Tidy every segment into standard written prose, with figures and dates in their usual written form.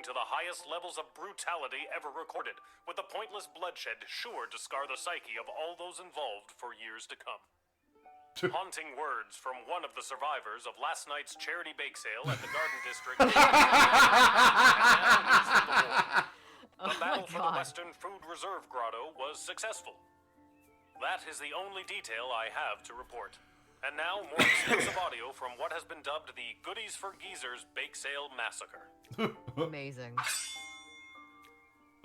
to the highest levels of brutality ever recorded, with the pointless bloodshed sure to scar the psyche of all those involved for years to come. Haunting words from one of the survivors of last night's charity bake sale at the Garden District. The battle for the Western Food Reserve Grotto was successful. That is the only detail I have to report. And now, more exclusive audio from what has been dubbed the Goodies for Geezers Bake Sale Massacre. Amazing.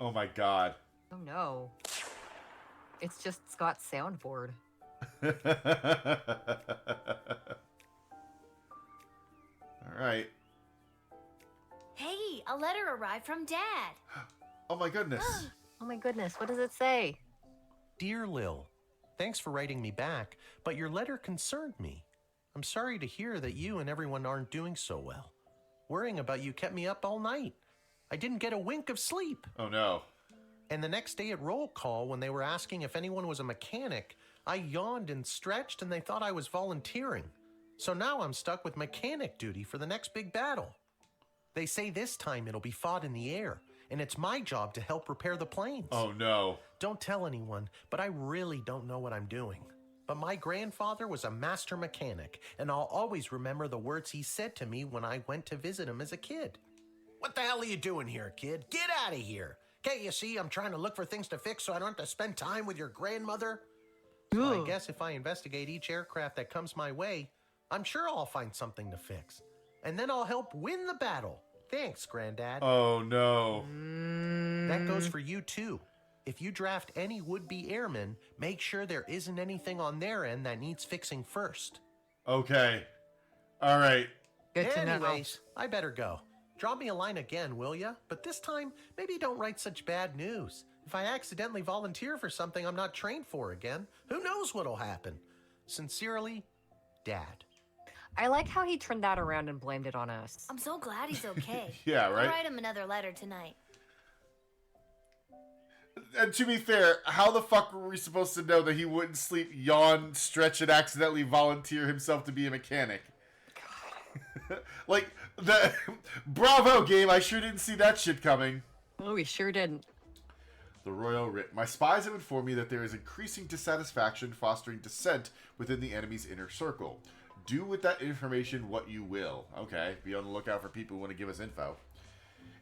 Oh my god. Oh no. It's just Scott's soundboard. Alright. Hey, a letter arrived from Dad. Oh my goodness. Oh my goodness, what does it say? Dear Lil, thanks for writing me back, but your letter concerned me. I'm sorry to hear that you and everyone aren't doing so well. Worrying about you kept me up all night. I didn't get a wink of sleep. Oh no. And the next day at roll call, when they were asking if anyone was a mechanic, I yawned and stretched and they thought I was volunteering. So now I'm stuck with mechanic duty for the next big battle. They say this time it'll be fought in the air, and it's my job to help repair the planes. Oh no. Don't tell anyone, but I really don't know what I'm doing. But my grandfather was a master mechanic, and I'll always remember the words he said to me when I went to visit him as a kid. What the hell are you doing here, kid? Get out of here! Can't you see I'm trying to look for things to fix so I don't have to spend time with your grandmother? So I guess if I investigate each aircraft that comes my way, I'm sure I'll find something to fix. And then I'll help win the battle. Thanks, Granddad. Oh no. That goes for you too. If you draft any would-be airmen, make sure there isn't anything on their end that needs fixing first. Okay. Alright. Good to know. Anyways, I better go. Drop me a line again, will ya? But this time, maybe don't write such bad news. If I accidentally volunteer for something I'm not trained for again, who knows what'll happen? Sincerely, Dad. I like how he turned that around and blamed it on us. I'm so glad he's okay. Yeah, right? I'll write him another letter tonight. And to be fair, how the fuck were we supposed to know that he wouldn't sleep, yawn, stretch, and accidentally volunteer himself to be a mechanic? Like, the bravo game, I sure didn't see that shit coming. Oh, we sure didn't. The Royal Writ. My spies have informed me that there is increasing dissatisfaction fostering dissent within the enemy's inner circle. Do with that information what you will. Okay, be on the lookout for people who want to give us info.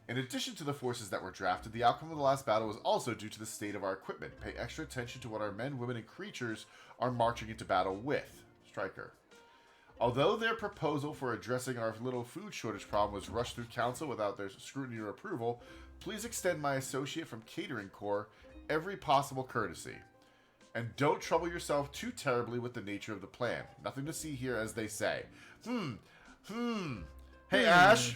In addition to the forces that were drafted, the outcome of the last battle was also due to the state of our equipment. Pay extra attention to what our men, women, and creatures are marching into battle with. Stryker. Although their proposal for addressing our little food shortage problem was rushed through council without their scrutiny or approval, please extend my associate from Catering Corps every possible courtesy. And don't trouble yourself too terribly with the nature of the plan. Nothing to see here, as they say. Hey, Ash.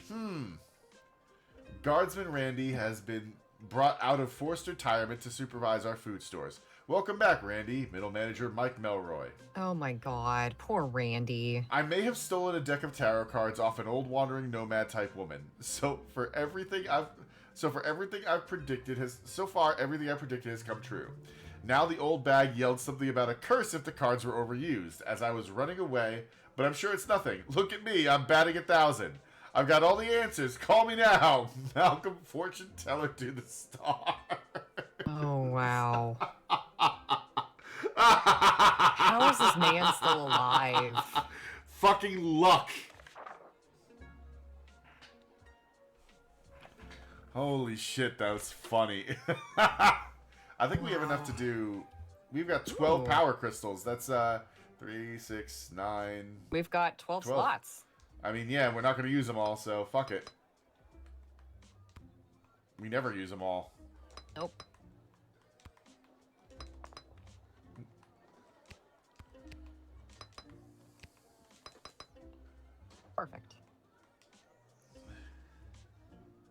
Guardsman Randy has been brought out of forced retirement to supervise our food stores. Welcome back, Randy. Middle manager Mike Melroy. Oh my god, poor Randy. I may have stolen a deck of tarot cards off an old wandering nomad type woman. So far everything I've predicted has come true. Now the old bag yelled something about a curse if the cards were overused as I was running away, but I'm sure it's nothing. Look at me, I'm batting 1,000. I've got all the answers. Call me now. Malcolm, fortune teller to the star. Oh, wow. How is this man still alive? Fucking luck. Holy shit, that was funny. I think we have enough to do... We've got 12 power crystals. That's 3, 6, 9... We've got 12 slots. I mean, yeah, we're not going to use them all, so fuck it. We never use them all. Nope. Perfect.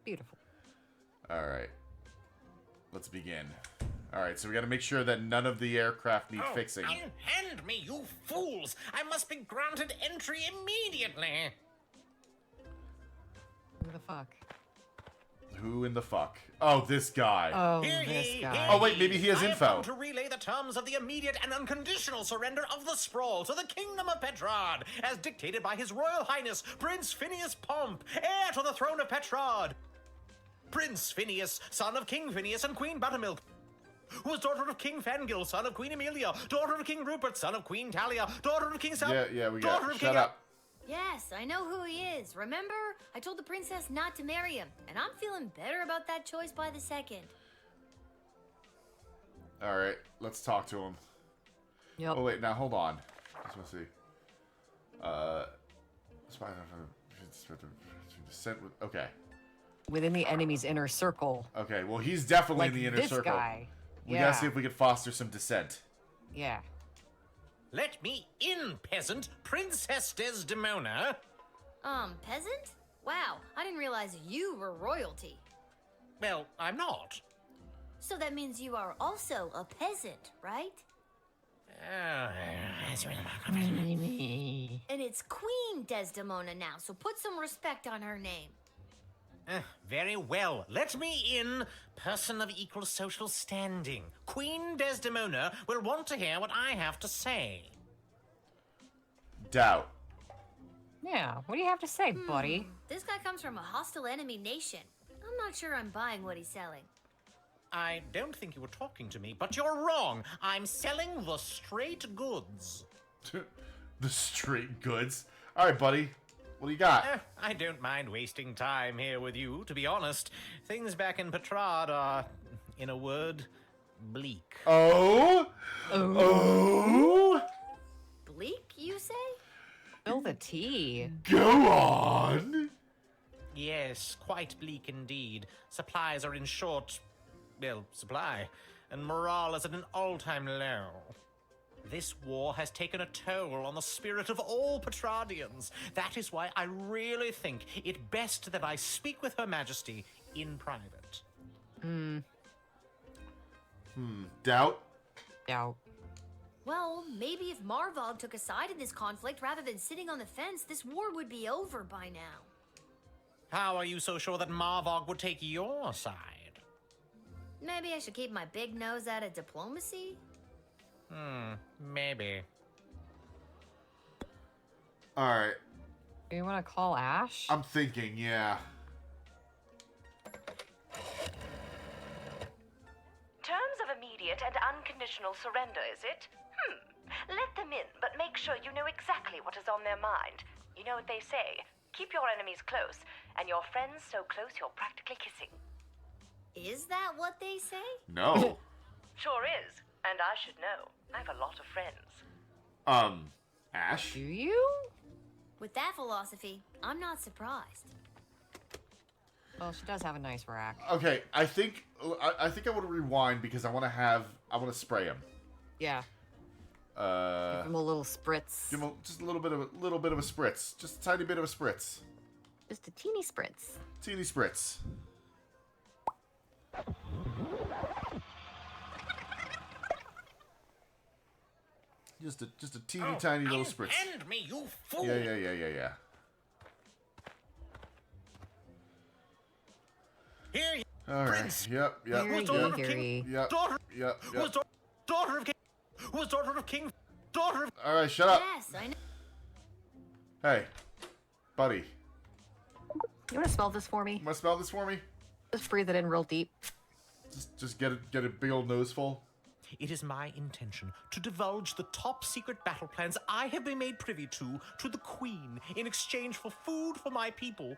Beautiful. All right. Let's begin. All right, so we got to make sure that none of the aircraft need fixing. Unhand me, you fools! I must be granted entry immediately. Who the fuck? Who in the fuck? Oh, this guy. Oh, Hear this ye, guy. hear Oh, wait, ye. maybe he has I have info. come to relay the terms of the immediate and unconditional surrender of the Sprawl to the Kingdom of Petrod, as dictated by His Royal Highness Prince Phineas Pomp, heir to the throne of Petrod. Prince Phineas, son of King Phineas and Queen Buttermilk, who was daughter of King Fangirl, son of Queen Amelia, daughter of King Rupert, son of Queen Talia, daughter of King Sal. Yeah, we daughter got. of Shut King up. Yes, I know who he is. Remember? I told the princess not to marry him, and I'm feeling better about that choice by the second. All right, let's talk to him. Yep. Oh wait, now hold on. Let's see. Descent with. Okay. Within the enemy's inner circle. Okay. Well, he's definitely Like in the inner this circle. guy. We Yeah. gotta see if we can foster some dissent. Yeah. Let me in, peasant, Princess Desdemona. Peasant? Wow, I didn't realize you were royalty. Well, I'm not. So that means you are also a peasant, right? And it's Queen Desdemona now, so put some respect on her name. Very well. Let me in, person of equal social standing. Queen Desdemona will want to hear what I have to say. Doubt. Yeah. What do you have to say, buddy? This guy comes from a hostile enemy nation. I'm not sure I'm buying what he's selling. I don't think you were talking to me, but you're wrong. I'm selling the straight goods. The straight goods. All right, buddy. What do you got? I don't mind wasting time here with you, to be honest. Things back in Petrard are, in a word, bleak. Oh. Bleak, you say? Spill the tea. Go on. Yes, quite bleak indeed. Supplies are in short, supply, and morale is at an all-time low. This war has taken a toll on the spirit of all Petrardians. That is why I really think it best that I speak with Her Majesty in private. Doubt. Doubt. Well, maybe if Marvog took a side in this conflict rather than sitting on the fence, this war would be over by now. How are you so sure that Marvog would take your side? Maybe I should keep my big nose out of diplomacy? Maybe. All right. Do you want to call Ash? I'm thinking. Yeah. Terms of immediate and unconditional surrender, is it? Let them in, but make sure you know exactly what is on their mind. You know what they say, keep your enemies close, and your friends so close you're practically kissing. Is that what they say? No. Sure is, and I should know. I have a lot of friends. Ash. Do you? With that philosophy, I'm not surprised. Well, she does have a nice rack. Okay, I think I want to rewind because I want to spray him. Yeah. Give him a little spritz. Give him just a little bit of a spritz, just a tiny bit of a spritz, Just a teeny spritz. teeny spritz. Just a teeny tiny little spritz. Hand me, you fool! Yeah. Here you All right. Prince. Yep. Very daughter of Harry. King. Yep. Daughter. Yep. Who was daughter of King. Who was daughter of King. Daughter of. All right. Shut up. Yes, I know. Hey, buddy. You want to smell this for me? You want to smell this for me? Just breathe it in real deep. Just get a big old nose full. It is my intention to divulge the top secret battle plans I have been made privy to the Queen in exchange for food for my people.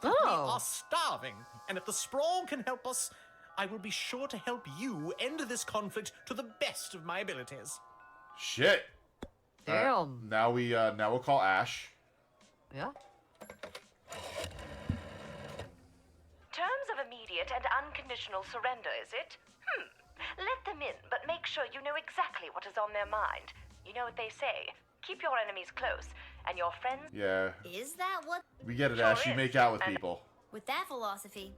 We Oh. are starving, and if the Sprawl can help us, I will be sure to help you end this conflict to the best of my abilities. Shit. Damn. Now we'll call Ash. Yeah. Terms of immediate and unconditional surrender, is it? Let them in, but make sure you know exactly what is on their mind. You know what they say, keep your enemies close, and your friends... Yeah. Is that what? We get it, Sure Ash. You is. make out with And- people. With that philosophy,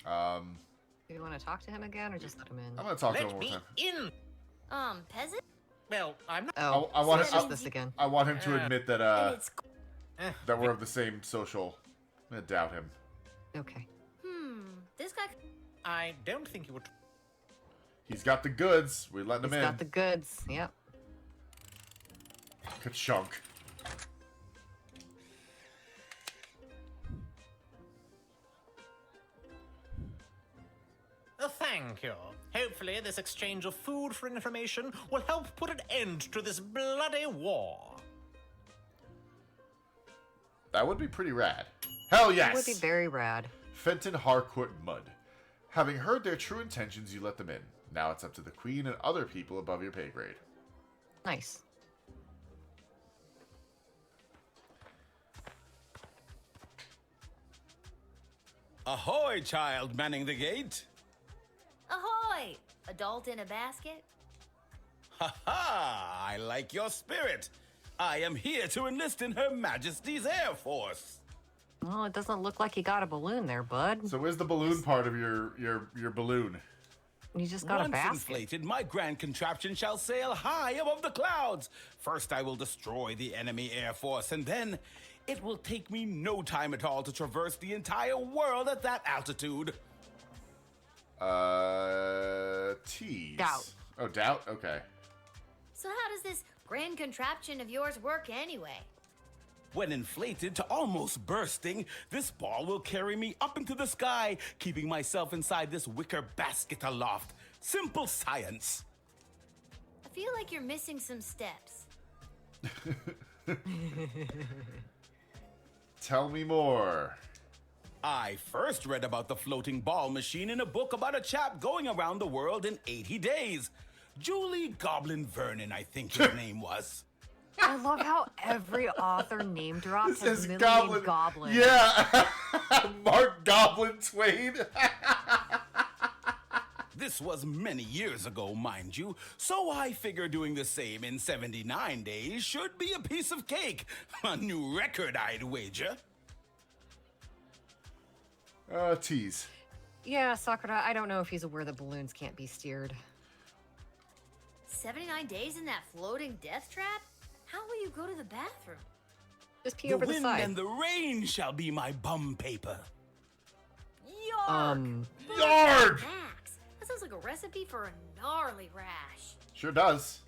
Do you want to talk to him again or just let him in? I'm gonna talk to him Let one more me time. in! peasant? Well, I'm not... Oh, I want it's to. just this again. I want him to admit that And it's... that we're of the same social. I'm gonna doubt him. Okay. This guy... I don't think you would... He's got the goods. We're letting He's him in. got the goods. Yep. Ka-chunk. Thank you. Hopefully, this exchange of food for information will help put an end to this bloody war. That would be pretty rad. Hell yes! It would be very rad. Fenton Harcourt Mudd. Having heard their true intentions, you let them in. Now it's up to the Queen and other people above your pay grade. Nice. Ahoy, child manning the gate. Ahoy! Adult in a basket? Ha ha! I like your spirit. I am here to enlist in Her Majesty's Air Force. Well, it doesn't look like you got a balloon there, bud. So where's the balloon part of your balloon? You just got Once a basket. inflated, my grand contraption shall sail high above the clouds. First, I will destroy the enemy air force, and then it will take me no time at all to traverse the entire world at that altitude. Tease. Doubt. Oh, doubt? Okay. So how does this grand contraption of yours work anyway? When inflated to almost bursting, this ball will carry me up into the sky, keeping myself inside this wicker basket aloft. Simple science. I feel like you're missing some steps. Tell me more. I first read about the floating ball machine in a book about a chap going around the world in 80 days. Julie Goblin Vernon, I think his name was. I love how every author name drops This has is middle Goblin. name Goblin. Yeah. Mark Goblin Twain. This was many years ago, mind you, so I figure doing the same in 79 days should be a piece of cake. A new record, I'd wager. Tease. Yeah, Sakura, I don't know if he's aware that balloons can't be steered. 79 days in that floating death trap? How will you go to the bathroom? Just pee The over the wind side. and the rain shall be my bum paper. Yarg! Yarg! Max, that sounds like a recipe for a gnarly rash. Sure does.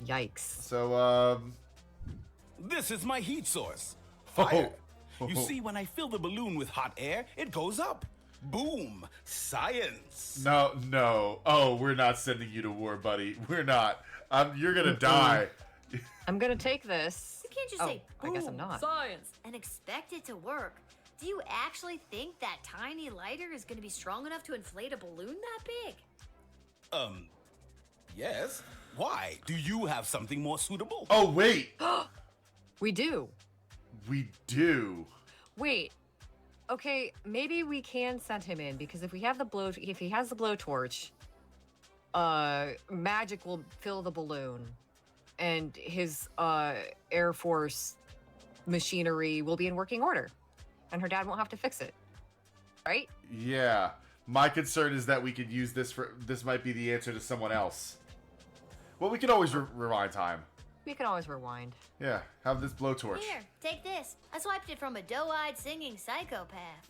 Yikes. So, This is my heat source. Fire. Oh. You see, when I fill the balloon with hot air, it goes up. Boom. Science. No. Oh, we're not sending you to war, buddy. We're not. You're gonna die. I'm gonna take this. You can't just Oh, say, I guess I'm "Boom, not." science, and expect it to work. Do you actually think that tiny lighter is going to be strong enough to inflate a balloon that big? Yes. Why? Do you have something more suitable? Oh, wait. We do. We do. Wait. Okay, maybe we can send him in because if he has the blowtorch, magic will fill the balloon, and his Air Force machinery will be in working order, and her dad won't have to fix it. Right? Yeah. My concern is that we could use this for. This might be the answer to someone else. Well, we can always rewind time. We can always rewind. Yeah. Have this blowtorch. Here, take this. I swiped it from a doe-eyed singing psychopath.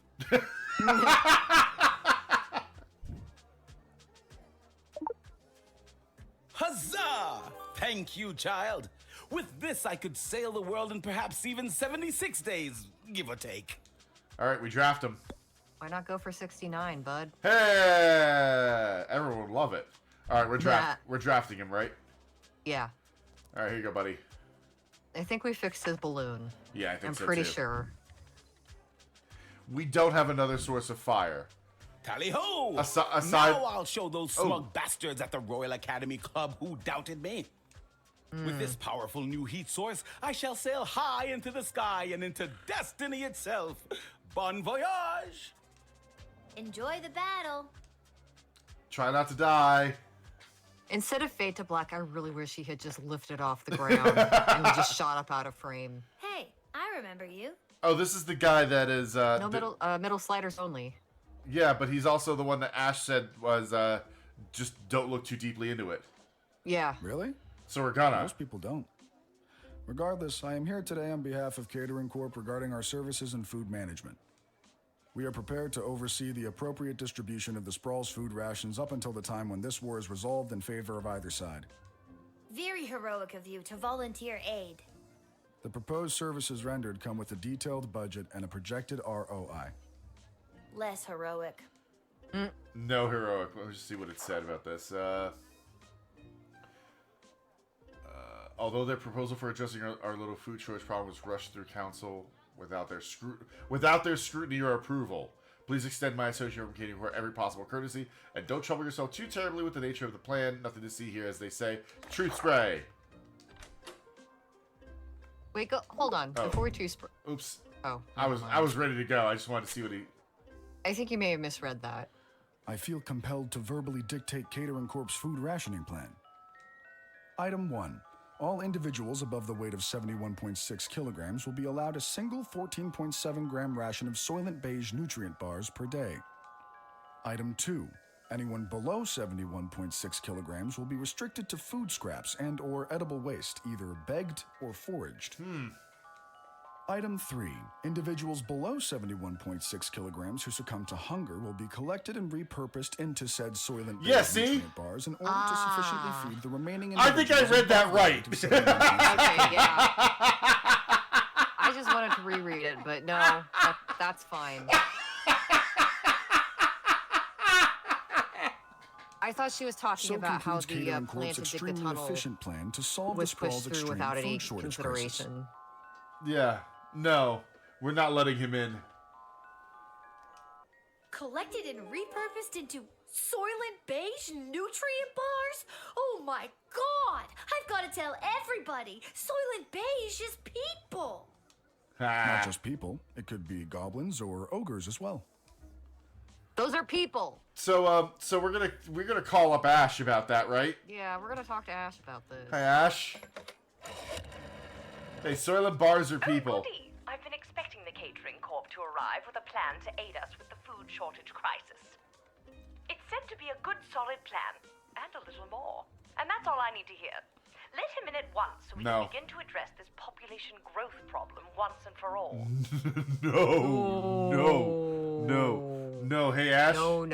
Huzzah! Thank you, child. With this, I could sail the world in perhaps even 76 days, give or take. All right, we draft him. Why not go for 69, bud? Hey! Everyone would love it. All right, Yeah. we're drafting him, right? Yeah. All right, here you go, buddy. I think we fixed his balloon. Yeah, I think I'm so pretty too. sure. We don't have another source of fire. Tally ho! Aside- Now I'll show those smug Oh. bastards at the Royal Academy Club who doubted me. With this powerful new heat source, I shall sail high into the sky and into destiny itself. Bon voyage! Enjoy the battle. Try not to die. Instead of Fade to Black, I really wish he had just lifted off the ground and just shot up out of frame. Hey, I remember you. Oh, this is the guy that is. No middle sliders only. Yeah, but he's also the one that Ash said was just don't look too deeply into it. Yeah. Really? So we're gonna. Most people don't. Regardless, I am here today on behalf of Catering Corp regarding our services and food management. We are prepared to oversee the appropriate distribution of the Sprawl's food rations up until the time when this war is resolved in favor of either side. Very heroic of you to volunteer aid. The proposed services rendered come with a detailed budget and a projected ROI. Less heroic. No heroic. Let me just see what it said about this. Although their proposal for adjusting our little food shortage problem was rushed through council without their scrutiny or approval, please extend my associate from Katie for every possible courtesy, and don't trouble yourself too terribly with the nature of the plan. Nothing to see here, as they say. Truth spray. Wait, hold on. Oh. Before we truth spray. Oops. Oh. I was ready to go. I just wanted to see what he. I think you may have misread that. I feel compelled to verbally dictate Catering Corp's food rationing plan. Item 1. All individuals above the weight of 71.6 kilograms will be allowed a single 14.7 gram ration of Soylent Beige nutrient bars per day. Item 2. Anyone below 71.6 kilograms will be restricted to food scraps and or edible waste, either begged or foraged. Item 3. Individuals below 71.6 kilograms who succumb to hunger will be collected and repurposed into said Soylent Beige nutrient bars in order to sufficiently feed the remaining I think I read that right. Okay, yeah. I just wanted to reread it, but no, that's fine. I thought she was talking So about how concludes the Catering plan Corp's to dig the extremely tunnel efficient plan to solve the was pushed Sprawl's through extreme without any food shortage crisis. consideration. Yeah. No, we're not letting him in. Collected and repurposed into Soylent Beige nutrient bars? Oh my god! I've got to tell everybody! Soylent Beige is people! Not just people. It could be goblins or ogres as well. Those are people. So we're gonna call up Ash about that, right? Yeah, we're gonna talk to Ash about this. Hi, Ash. Hey, Soylent bars are people. Oh, goody. I've been expecting the Catering Corp to arrive with a plan to aid us with the food shortage crisis. It's said to be a good, solid plan, and a little more. And that's all I need to hear. Let him in at once so we can begin to address this population growth problem once and for all. No. Hey, Ash. No.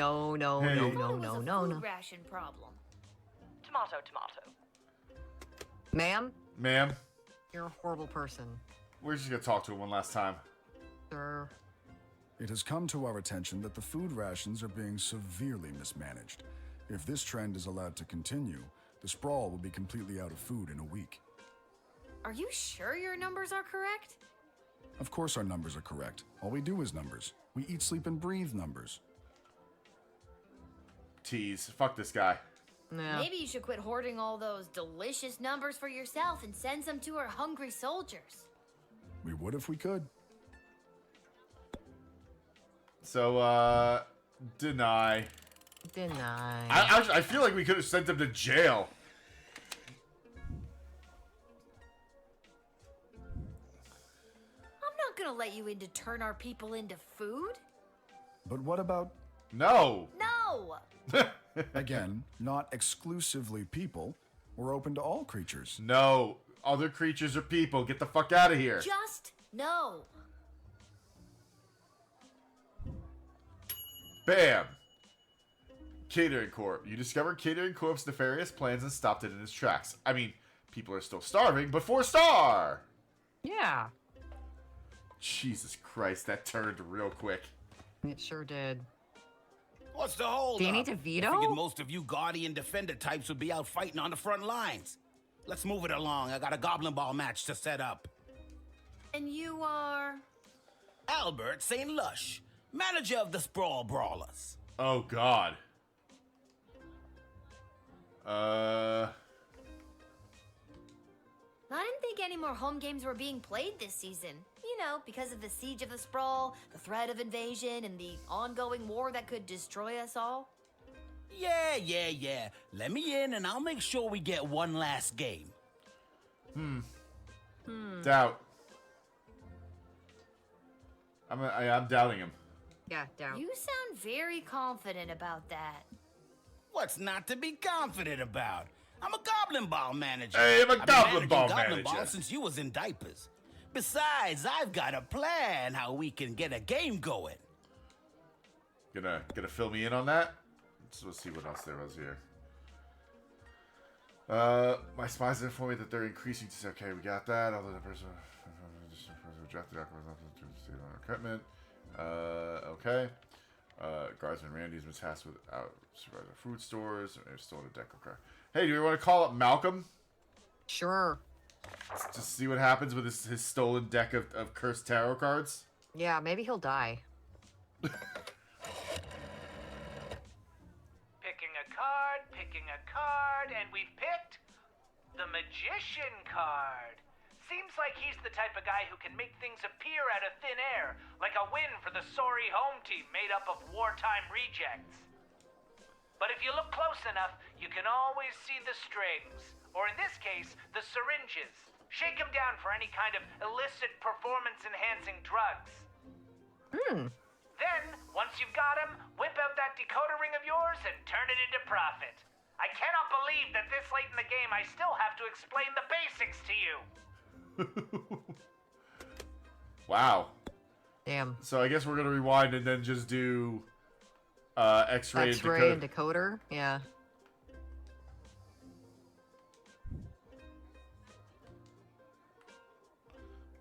Hey. Food ration problem. Tomato. Ma'am, you're a horrible person. We're just gonna talk to him one last time. Sir. It has come to our attention that the food rations are being severely mismanaged. If this trend is allowed to continue, the Sprawl will be completely out of food in a week. Are you sure your numbers are correct? Of course our numbers are correct. All we do is numbers. We eat, sleep, and breathe numbers. Tease. Fuck this guy. Yeah. Maybe you should quit hoarding all those delicious numbers for yourself and send some to our hungry soldiers. We would if we could. So, deny. I feel like we could have sent him to jail. I'm not gonna let you in to turn our people into food. But what about, No. No! again, not exclusively people? We're open to all creatures. No. Other creatures are people. Get the fuck out of here. Just no. Bam. Catering Corp. You discovered Catering Corp's nefarious plans and stopped it in its tracks. I mean, people are still starving, but 4-star! Yeah, Jesus Christ, that turned real quick. it sure did. What's the hold Do you up? need to veto? I figured most of you Guardian Defender types would be out fighting on the front lines. Let's move it along. I got a Goblin Ball match to set up. And you are? Albert St. Lush, manager of the Sprawl Brawlers. Oh, God. I didn't think any more home games were being played this season. You know, because of the siege of the Sprawl, the threat of invasion, and the ongoing war that could destroy us all. Yeah. Let me in and I'll make sure we get one last game. Doubt. I'm doubting him. Yeah, down. You sound very confident about that. What's not to be confident about? I'm a Goblin Ball manager. Hey, I'm a I've been Goblin managing Ball Goblin manager. Ball since you was in diapers. Besides, I've got a plan how we can get a game going. Gonna fill me in on that? Let's see what else there was here. My spies inform me that they're increasing. Okay, we got that. Although the person rejected equipment. Okay. Guardsman Randy's been tasked with supervising food stores. And there's still a deck of cards. Hey, do we want to call up Malcolm? Sure. Just see what happens with his stolen deck of cursed tarot cards? Yeah, maybe he'll die. Picking a card, and we've picked the Magician card. Seems like he's the type of guy who can make things appear out of thin air, like a win for the sorry home team made up of wartime rejects. But if you look close enough, you can always see the strings, or in this case, the syringes. Shake him down for any kind of illicit performance-enhancing drugs. Then, once you've got him, whip out that decoder ring of yours and turn it into profit. I cannot believe that this late in the game I still have to explain the basics to you. Wow. Damn. So I guess we're gonna rewind and then just do X-ray and decoder. Yeah.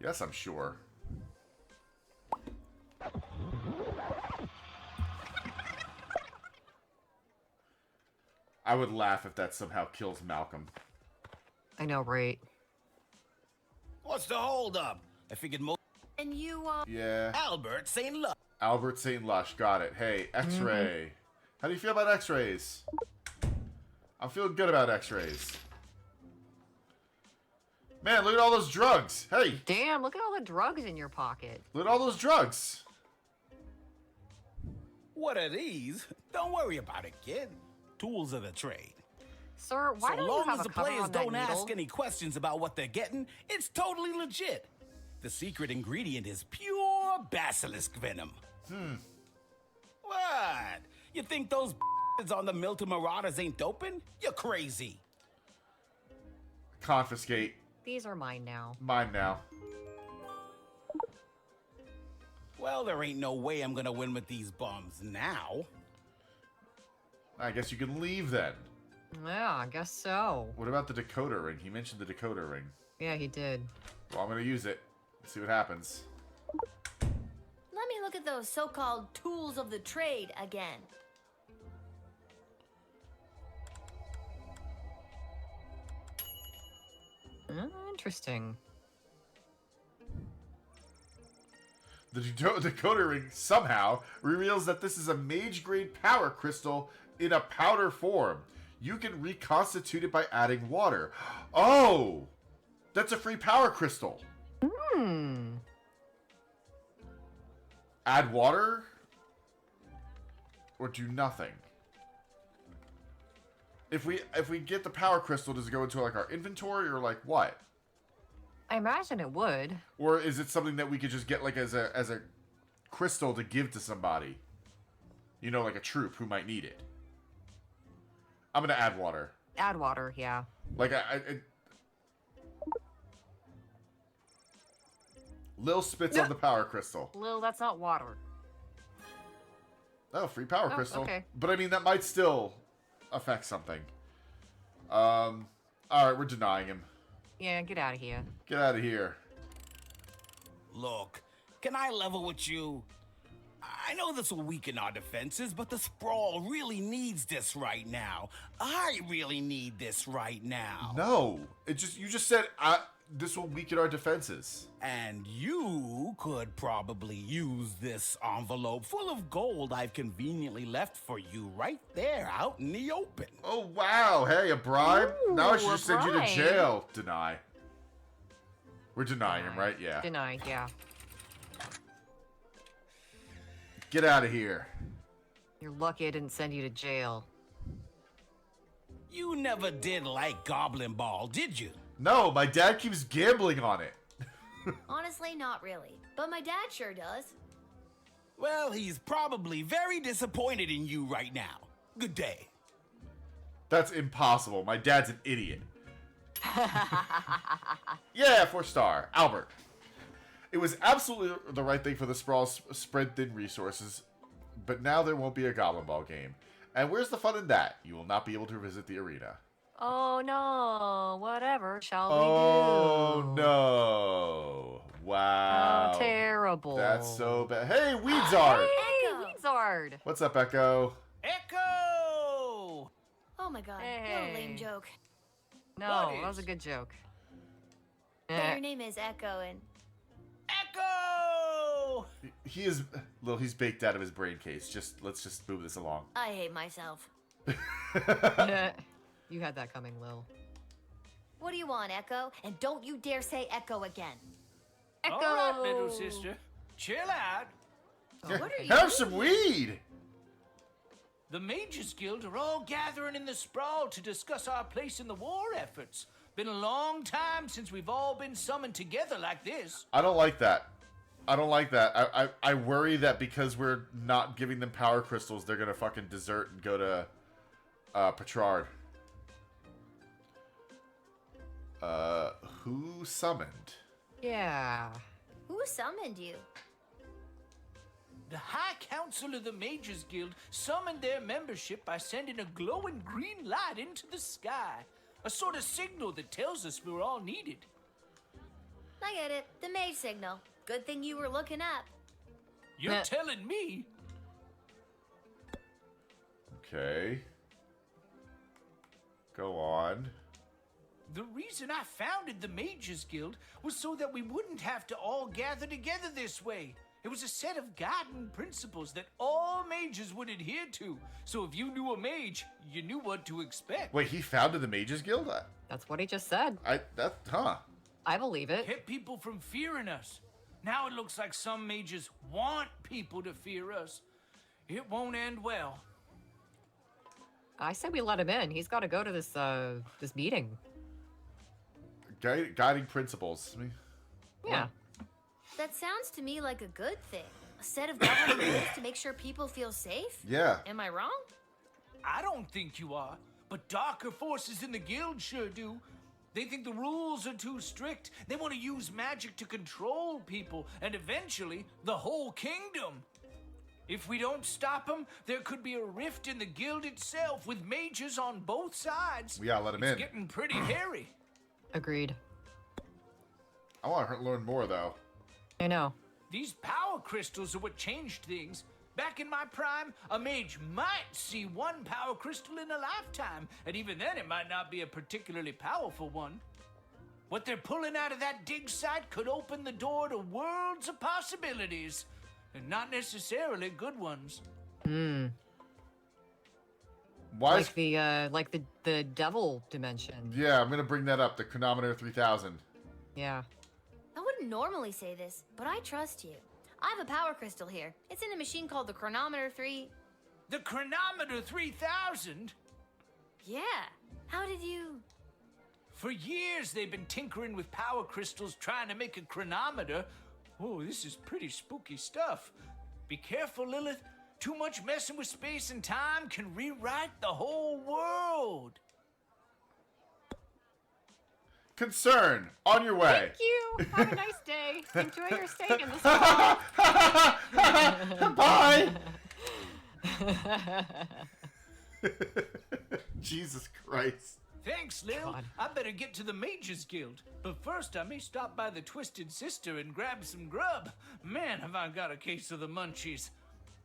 Yes, I'm sure. I would laugh if that somehow kills Malcolm. I know, right? What's the holdup? I figured most. And you, Yeah. Albert St. Lush. Albert St. Lush, got it. Hey, X-ray. How do you feel about X-rays? I'm feeling good about X-rays. Man, look at all those drugs. Hey, Damn, look at all the drugs in your pocket. look at all those drugs. What are these? Don't worry about it, kid. Tools of the trade. Sir, why So don't you long have as a the cover players on that don't needle? ask any questions about what they're getting, it's totally legit. The secret ingredient is pure basilisk venom. What? You think those on the Milton Marauders ain't doping? You're crazy. Confiscate. These are mine now. Mine now. Well, there ain't no way I'm gonna win with these bums now. I guess you can leave then. Yeah, I guess so. What about the decoder ring? He mentioned the decoder ring. Yeah, he did. Well, I'm going to use it. See what happens. let me look at those so-called tools of the trade again. Interesting. The decoder ring somehow reveals that this is a mage-grade power crystal in a powder form. You can reconstitute it by adding water. Oh! That's a free power crystal. Add water? Or do nothing? If we get the power crystal, does it go into like our inventory or like what? I imagine it would. Or is it something that we could just get like as a crystal to give to somebody? You know, like a troop who might need it. I'm gonna add water. Add water, yeah. Like Lil spits on the power crystal. Lil, that's not water. Oh, free power crystal. okay. But I mean, that might still affect something. Alright, we're denying him. Yeah, get out of here. Get out of here. Look, can I level with you? I know this will weaken our defenses, but the Sprawl really needs this right now. I really need this right now. No. You just said this will weaken our defenses. And you could probably use this envelope full of gold I've conveniently left for you right there out in the open. Oh, wow. Hey, a bribe? Ooh, Now I should a just send you to bribe. jail. Deny. We're denying him, right? Yeah. Denied, yeah. Get out of here. You're lucky I didn't send you to jail. You never did like Goblin Ball, did you? No, my dad keeps gambling on it. Honestly, not really. But my dad sure does. Well, he's probably very disappointed in you right now. Good day. That's impossible. My dad's an idiot. Yeah, 4-star. Albert. It was absolutely the right thing for the Sprawls spread thin resources, but now there won't be a Goblin Ball game. And where's the fun in that? You will not be able to visit the arena. Oh no, whatever shall we Oh do? no. Wow. How terrible. That's so bad. Hey, Weedzard! Hey, Echo. Weedzard! Guard. What's up, Echo? Echo! Oh my god, what Hey. a lame joke. No, What that was a is? good joke. Yeah, your name is Echo, and Echo! He is, Lil, he's baked out of his brain case. Let's just move this along. I hate myself. You had that coming, Lil. What do you want, Echo? And don't you dare say Echo again. Echo! All right, little sister. Chill out. What are you Have some weed! The Mages Guild are all gathering in the Sprawl to discuss our place in the war efforts. Been a long time since we've all been summoned together like this. I don't like that. I don't like that. I worry that because we're not giving them power crystals, they're gonna fucking desert and go to Petrard. Who summoned? Yeah. Who summoned you? The High Council of the Mages Guild summoned their membership by sending a glowing green light into the sky. A sort of signal that tells us we're all needed. I get it. The mage signal. Good thing you were looking up. You're Meh. telling me? Okay. Go on. The reason I founded the Mages Guild was so that we wouldn't have to all gather together this way. It was a set of guiding principles that all mages would adhere to. So if you knew a mage, you knew what to expect. Wait, he founded the Mages Guild? That's what he just said. I believe it. Kept people from fearing us. Now it looks like some mages want people to fear us. It won't end well. I said we let him in. He's got to go to this meeting. Guiding principles. I mean, Yeah. That sounds to me like a good thing. A set of governing rules to make sure people feel safe? yeah. Am I wrong? I don't think you are, but darker forces in the guild sure do. They think the rules are too strict. They want to use magic to control people, and eventually, the whole kingdom. If we don't stop them, there could be a rift in the guild itself, with mages on both sides. We gotta let him It's in. getting pretty hairy. Agreed. I want to learn more, though. I know. These power crystals are what changed things. Back in my prime, a mage might see one power crystal in a lifetime, and even then it might not be a particularly powerful one. What they're pulling out of that dig site could open the door to worlds of possibilities, and not necessarily good ones. Why Like the devil dimension. Yeah, I'm gonna bring that up. The Chronometer 3000. Yeah. I wouldn't normally say this, but I trust you. I have a power crystal here. It's in a machine called the Chronometer 3. The Chronometer 3000? Yeah. How did you... For years they've been tinkering with power crystals trying to make a chronometer. Oh, this is pretty spooky stuff. Be careful, Lilith. Too much messing with space and time can rewrite the whole world. Concern, on your way. Thank you. Have a nice day. Enjoy your stay in this Bye. Jesus Christ. Thanks, Lil. God. I better get to the Mages Guild. But first, I may stop by the Twisted Sister and grab some grub. Man, have I got a case of the munchies.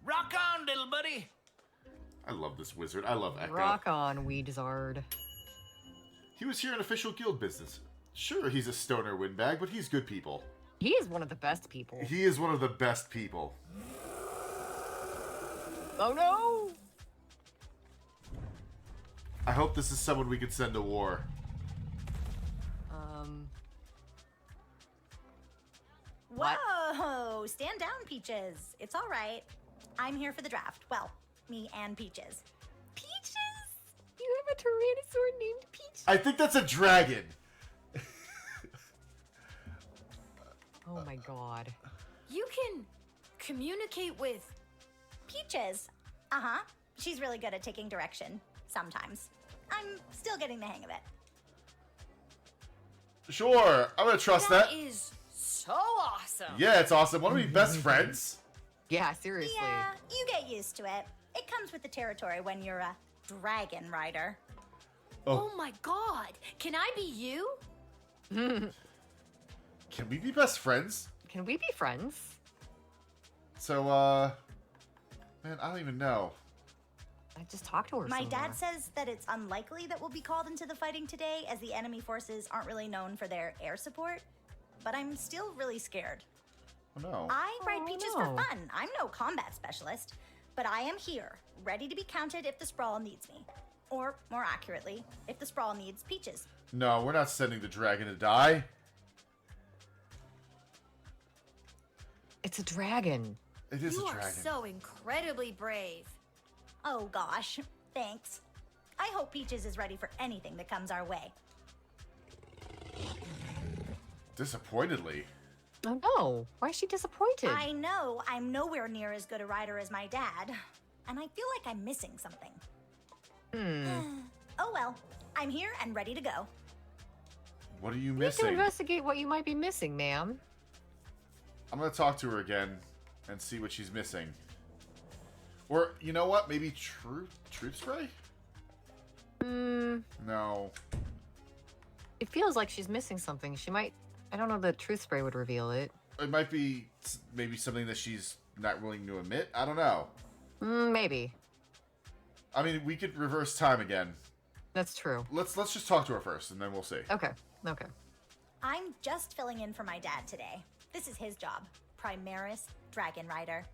Rock on, little buddy. I love this wizard. I love Echo. Rock on, Weedzard. He was here in official guild business. Sure, he's a stoner windbag, but he's good people. He is one of the best people. He is one of the best people. Oh no! I hope this is someone we could send to war. What? Whoa! Stand down, Peaches. It's all right. I'm here for the draft. Well, me and Peaches. Peaches? You have a Tyrannosaur named Peach? I think that's a dragon. Oh my god. You can communicate with... Peaches. Uh-huh. She's really good at taking direction. Sometimes. I'm still getting the hang of it. Sure, I'm gonna trust that. That is so awesome. Yeah, it's awesome. Want to be best friends? Yeah, seriously. Yeah, you get used to it. It comes with the territory when you're a dragon rider. Oh my god. Can I be you? Can we be best friends? Can we be friends? So, Man, I don't even know. I just talked to her. My somewhere. dad says that it's unlikely that we'll be called into the fighting today, as the enemy forces aren't really known for their air support. But I'm still really scared. Oh, no. I ride Oh, Peaches no. for fun. I'm no combat specialist, but I am here, ready to be counted if the Sprawl needs me. Or, more accurately, if the Sprawl needs Peaches. No, we're not sending the dragon to die. It's a dragon. It is You a are dragon. so incredibly brave. Oh gosh, thanks. I hope Peaches is ready for anything that comes our way. Disappointedly. Oh no! Why is she disappointed? I know I'm nowhere near as good a rider as my dad, and I feel like I'm missing something. Oh well, I'm here and ready to go. What are you You need to missing? investigate what you might be missing, ma'am. I'm gonna talk to her again and see what she's missing. Or, you know what? Maybe truth spray? No. It feels like she's missing something. She might. I don't know. The truth spray would reveal it. It might be maybe something that she's not willing to admit. I don't know. Maybe. I mean, we could reverse time again. That's true. Let's just talk to her first, and then we'll see. Okay. Okay. I'm just filling in for my dad today. This is his job, Primaris Dragon Rider.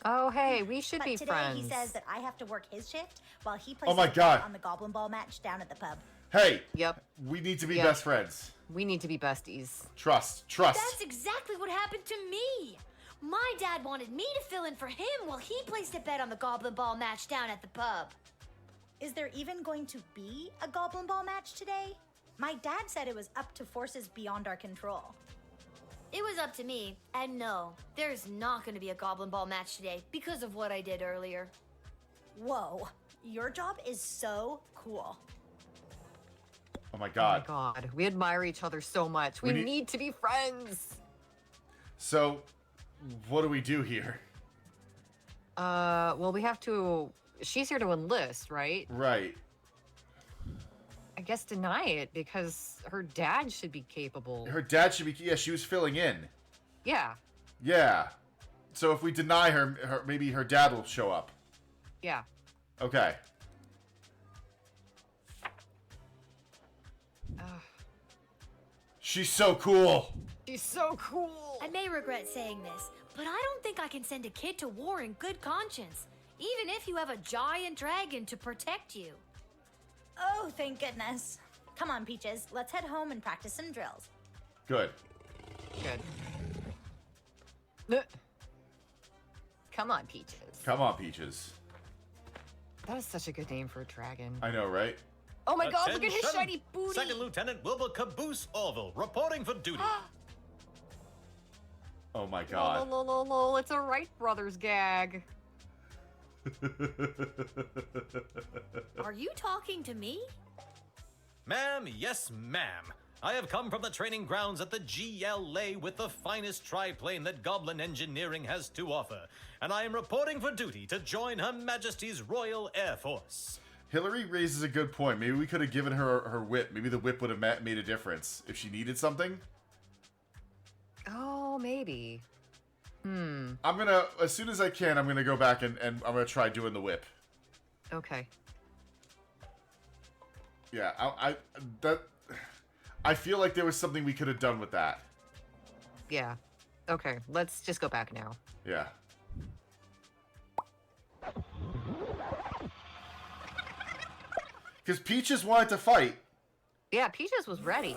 Oh, hey, we should But be today friends. he says that I have to work his shift while he plays Oh my God. on the Goblin Ball match down at the pub. Hey, Yep. we need to be Yep. best friends. We need to be besties. Trust. That's exactly what happened to me. My dad wanted me to fill in for him while he placed a bet on the Goblin Ball match down at the pub. Is there even going to be a Goblin Ball match today? My dad said it was up to forces beyond our control. It was up to me, and no, there's not going to be a Goblin Ball match today because of what I did earlier. Whoa, your job is so cool. Oh my Oh God. my god. We admire each other so much. We We need- need to be friends. So, what do we do here? Well, we have to. She's here to enlist, right? Right. I guess deny it because her dad should be capable. Her dad should be. Yeah, she was filling in. Yeah. Yeah. So if we deny her, maybe her dad will show up. Yeah. Okay. She's so cool. She's so cool. I may regret saying this, but I don't think I can send a kid to war in good conscience, even if you have a giant dragon to protect you. Oh, thank goodness. Come on, Peaches, let's head home and practice some drills. Good. Good. Come on, Peaches. Come on, Peaches. That is such a good name for a dragon. I know, right? Oh my god, look at his Attention! shiny booty! Second Lieutenant Wilbur Caboose Orville, reporting for duty. Oh my Lol, God. lol, lol, lol, it's a Wright Brothers gag. Are you talking to me? Ma'am, yes, ma'am. I have come from the training grounds at the GLA with the finest triplane that Goblin Engineering has to offer, and I am reporting for duty to join Her Majesty's Royal Air Force. Hillary raises a good point. Maybe we could have given her her whip. Maybe the whip would have made a difference if she needed something. Oh, maybe. I'm gonna, as soon as I can, I'm gonna go back and I'm gonna try doing the whip. Okay. Yeah, I feel like there was something we could have done with that. Yeah. Okay, let's just go back now. Yeah. Because Peaches wanted to fight. Yeah, Peaches was ready.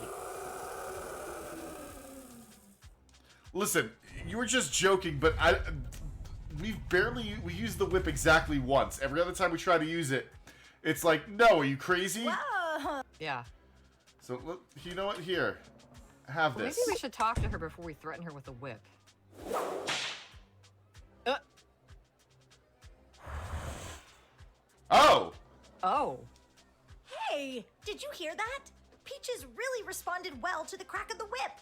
Listen, you were just joking, but we used the whip exactly once. Every other time we try to use it, it's like, no, are you crazy? Whoa! Yeah. So, look, you know what? Here, have Well, this. maybe we should talk to her before we threaten her with a whip. Oh! Oh. Hey, did you hear that? Peaches really responded well to the crack of the whip.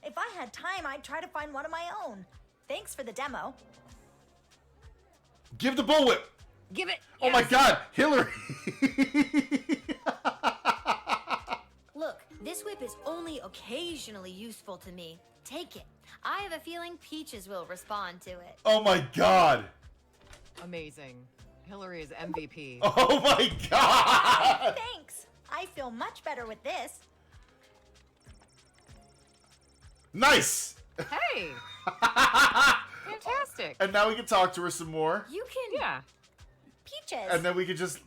If I had time, I'd try to find one of my own. Thanks for the demo. Give the bullwhip! Give it! Oh my yes. god, Hillary! Look, this whip is only occasionally useful to me. Take it. I have a feeling Peaches will respond to it. Oh my god! Amazing. Hillary is MVP. Oh my god! Thanks. I feel much better with this. Nice! Hey! Fantastic. And now we can talk to her some more. You can. Yeah. Peaches. And then we could just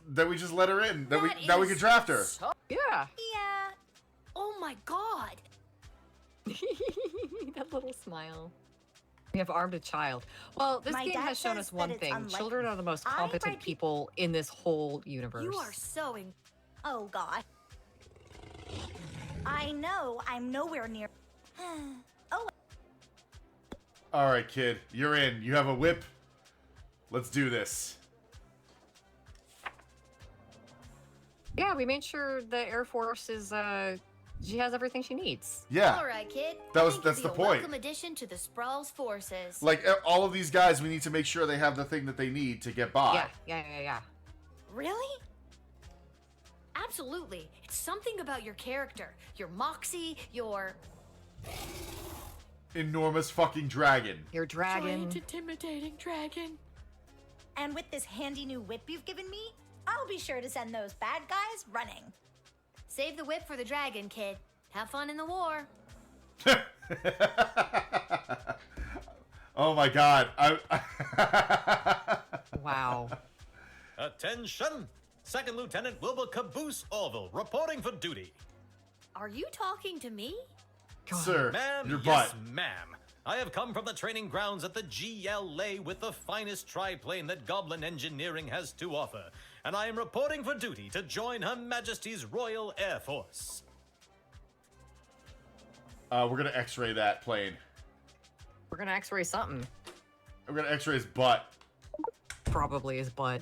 let her in. Now we is can draft her. Yeah. Yeah. Oh my god. That little smile. We have armed a child. Well, this My game dad has shown says us one that it's thing. unlikely. Children are the most I competent write people in this whole universe. You are so in. Oh God. I know I'm nowhere near. Oh, All right, kid, you're in. You have a whip. Let's do this. Yeah, we made sure the Air Force is, she has everything she needs. Yeah. All right, kid. That's You'll the be a point. Welcome addition to the Sprawl's forces. Like all of these guys, we need to make sure they have the thing that they need to get by. Yeah. really? Absolutely. It's something about your character, your moxie, your Enormous fucking dragon. Your dragon. intimidating dragon. And with this handy new whip you've given me, I'll be sure to send those bad guys running. Save the whip for the dragon, kid. Have fun in the war. Oh my god. Wow. Attention! Second Lieutenant Wilbur Caboose Orville, reporting for duty. Are you talking to me? Sir, Ma'am, your yes, butt. ma'am. I have come from the training grounds at the GLA with the finest triplane that Goblin Engineering has to offer, and I am reporting for duty to join Her Majesty's Royal Air Force. We're gonna X-ray that plane. We're gonna X-ray something. We're gonna X-ray his butt. Probably his butt.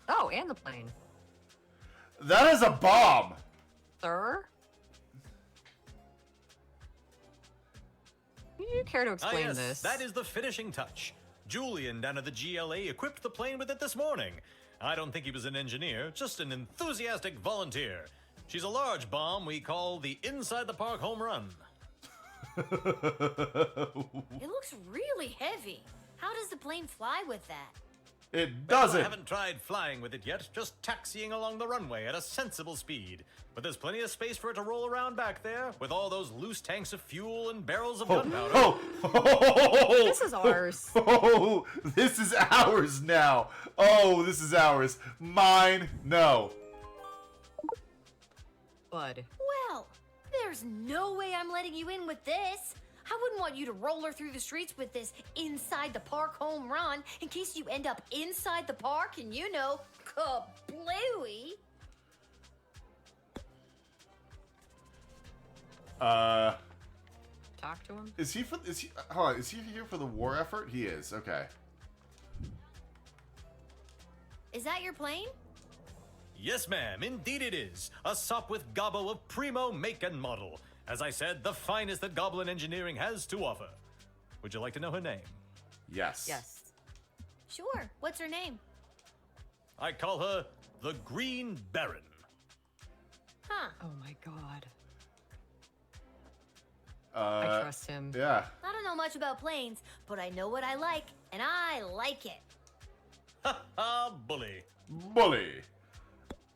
Oh, and the plane. That is a bomb. Sir? Do you care to explain yes, this? that is the finishing touch. Julian down at the GLA equipped the plane with it this morning. I don't think he was an engineer, just an enthusiastic volunteer. She's a large bomb we call the Inside the Park Home Run. It looks really heavy. How does the plane fly with that? It Well, doesn't. I haven't tried flying with it yet, just taxiing along the runway at a sensible speed. But there's plenty of space for it to roll around back there, with all those loose tanks of fuel and barrels of gunpowder. This is ours. Oh, this is ours now. Oh, this is ours. Mine, no. Bud. Well, there's no way I'm letting you in with this. I wouldn't want you to roll her through the streets with this inside the park home run in case you end up inside the park and kablooey. Talk to him? Is he hold on, is he here for the war effort? He is, okay. Is that your plane? Yes, ma'am, indeed it is. A SOP with gobbo of primo make and model. As I said, the finest that Goblin Engineering has to offer. Would you like to know her name? Yes. Yes. Sure. What's her name? I call her the Green Baron. Huh. Oh my god. I trust him. Yeah. I don't know much about planes, but I know what I like, and I like it. Ha ha, bully. Bully.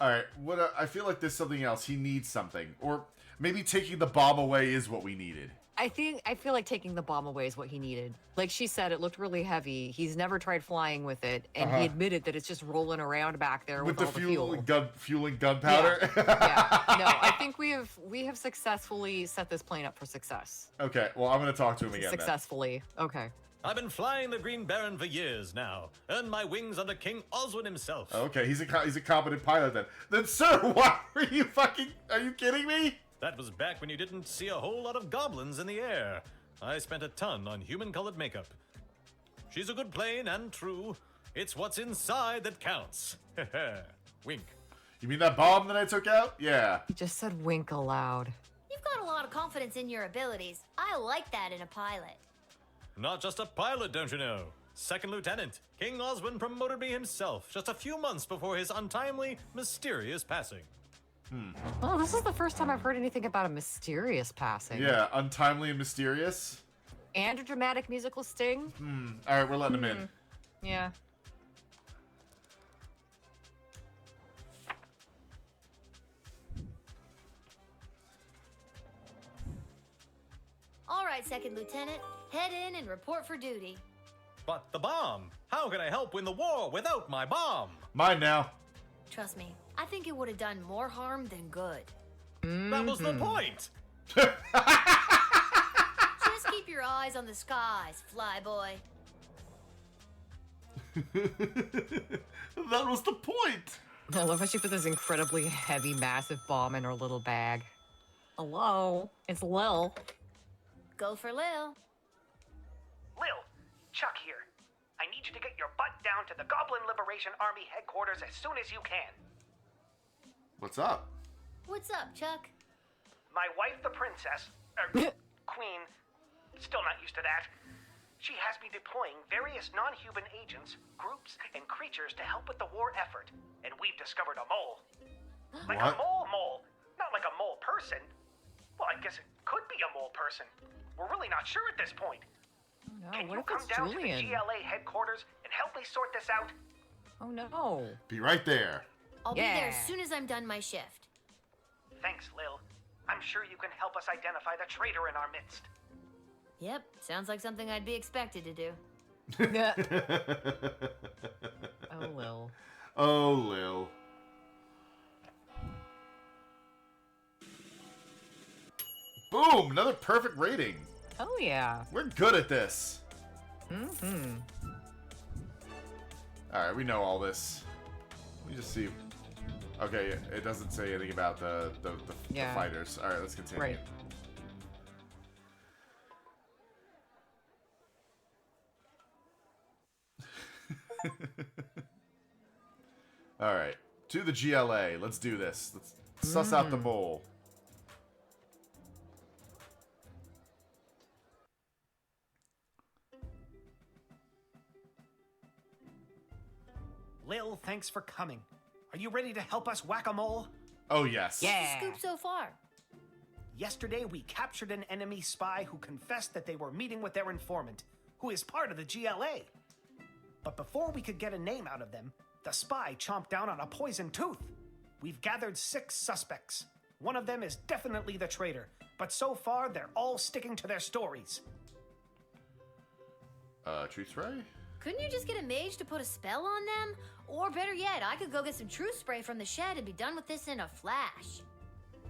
Alright, what I feel like there's something else. He needs something. Or maybe taking the bomb away is what we needed. I feel like taking the bomb away is what he needed. Like she said, it looked really heavy. He's never tried flying with it, and he admitted that it's just rolling around back there with the all the fuel fuel. fueling gunpowder. Yeah. No, I think we have successfully set this plane up for success. Okay, well I'm gonna talk to him again. Successfully. Okay. I've been flying the Green Baron for years now. Earned my wings under King Oswin himself. Then. Okay, he's a competent pilot then. Then sir, why are you kidding me? That was back when you didn't see a whole lot of goblins in the air. I spent a ton on human-colored makeup. She's a good plane and true. It's what's inside that counts. Wink. You mean that bomb that I took out? Yeah. He just said wink aloud. You've got a lot of confidence in your abilities. I like that in a pilot. Not just a pilot, don't you know? Second Lieutenant. King Oswin promoted me himself just a few months before his untimely, mysterious passing. Well, this is the first time I've heard anything about a mysterious passing. Yeah, untimely and mysterious. And a dramatic musical sting. Alright, we're letting him in. Yeah. All right, Second Lieutenant. Head in and report for duty. But the bomb! How can I help win the war without my bomb? Mine now. Trust me, I think it would have done more harm than good. That was the point! Just keep your eyes on the skies, flyboy. That was the point. I love how she put this incredibly heavy, massive bomb in her little bag. Hello, it's Lil. Go for Lil. Lil, Chuck here. I need you to get your butt down to the Goblin Liberation Army headquarters as soon as you can. What's up? What's up, Chuck? My wife, the princess, queen, still not used to that. She has me deploying various non-human agents, groups, and creatures to help with the war effort. And we've discovered a mole. Like a What? mole. Not like a mole person. Well, I guess it could be a mole person. We're really not sure at this point. Oh, no, Can what you if come it's down to Julian? the GLA headquarters and help me sort this out? Oh no. Be right there. I'll be there Yeah. as soon as I'm done my shift. Thanks, Lil. I'm sure you can help us identify the traitor in our midst. Yep, sounds like something I'd be expected to do. Oh, Lil. Oh, Lil. Boom! Another perfect rating. Oh yeah. We're good at this. Mm-hmm. Alright, we know all this. Let me just see. Okay, it doesn't say anything about the Yeah. fighters. Alright, let's continue. Right. Alright. To the GLA. Let's do this. Let's suss out the mole. Lil, thanks for coming. Are you ready to help us whack-a-mole? Oh, yes. Yeah. Scoop so far. Yesterday, we captured an enemy spy who confessed that they were meeting with their informant, who is part of the GLA. But before we could get a name out of them, the spy chomped down on a poisoned tooth. We've gathered 6 suspects. One of them is definitely the traitor, but so far they're all sticking to their stories. Truth spray? Couldn't you just get a mage to put a spell on them? Or better yet, I could go get some truth spray from the shed and be done with this in a flash.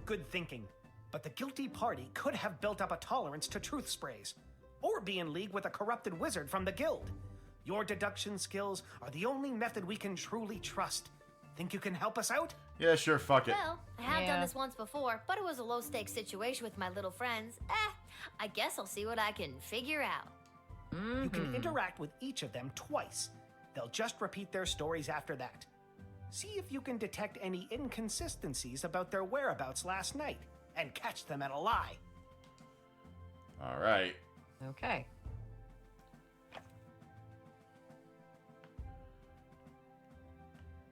Good thinking. But the guilty party could have built up a tolerance to truth sprays, or be in league with a corrupted wizard from the guild. Your deduction skills are the only method we can truly trust. Think you can help us out? Yeah, sure, fuck it. Well, I have Yeah. done this once before, but it was a low-stakes situation with my little friends. I guess I'll see what I can figure out. You can interact with each of them twice. They'll just repeat their stories after that. See if you can detect any inconsistencies about their whereabouts last night, and catch them at a lie. Alright. Okay.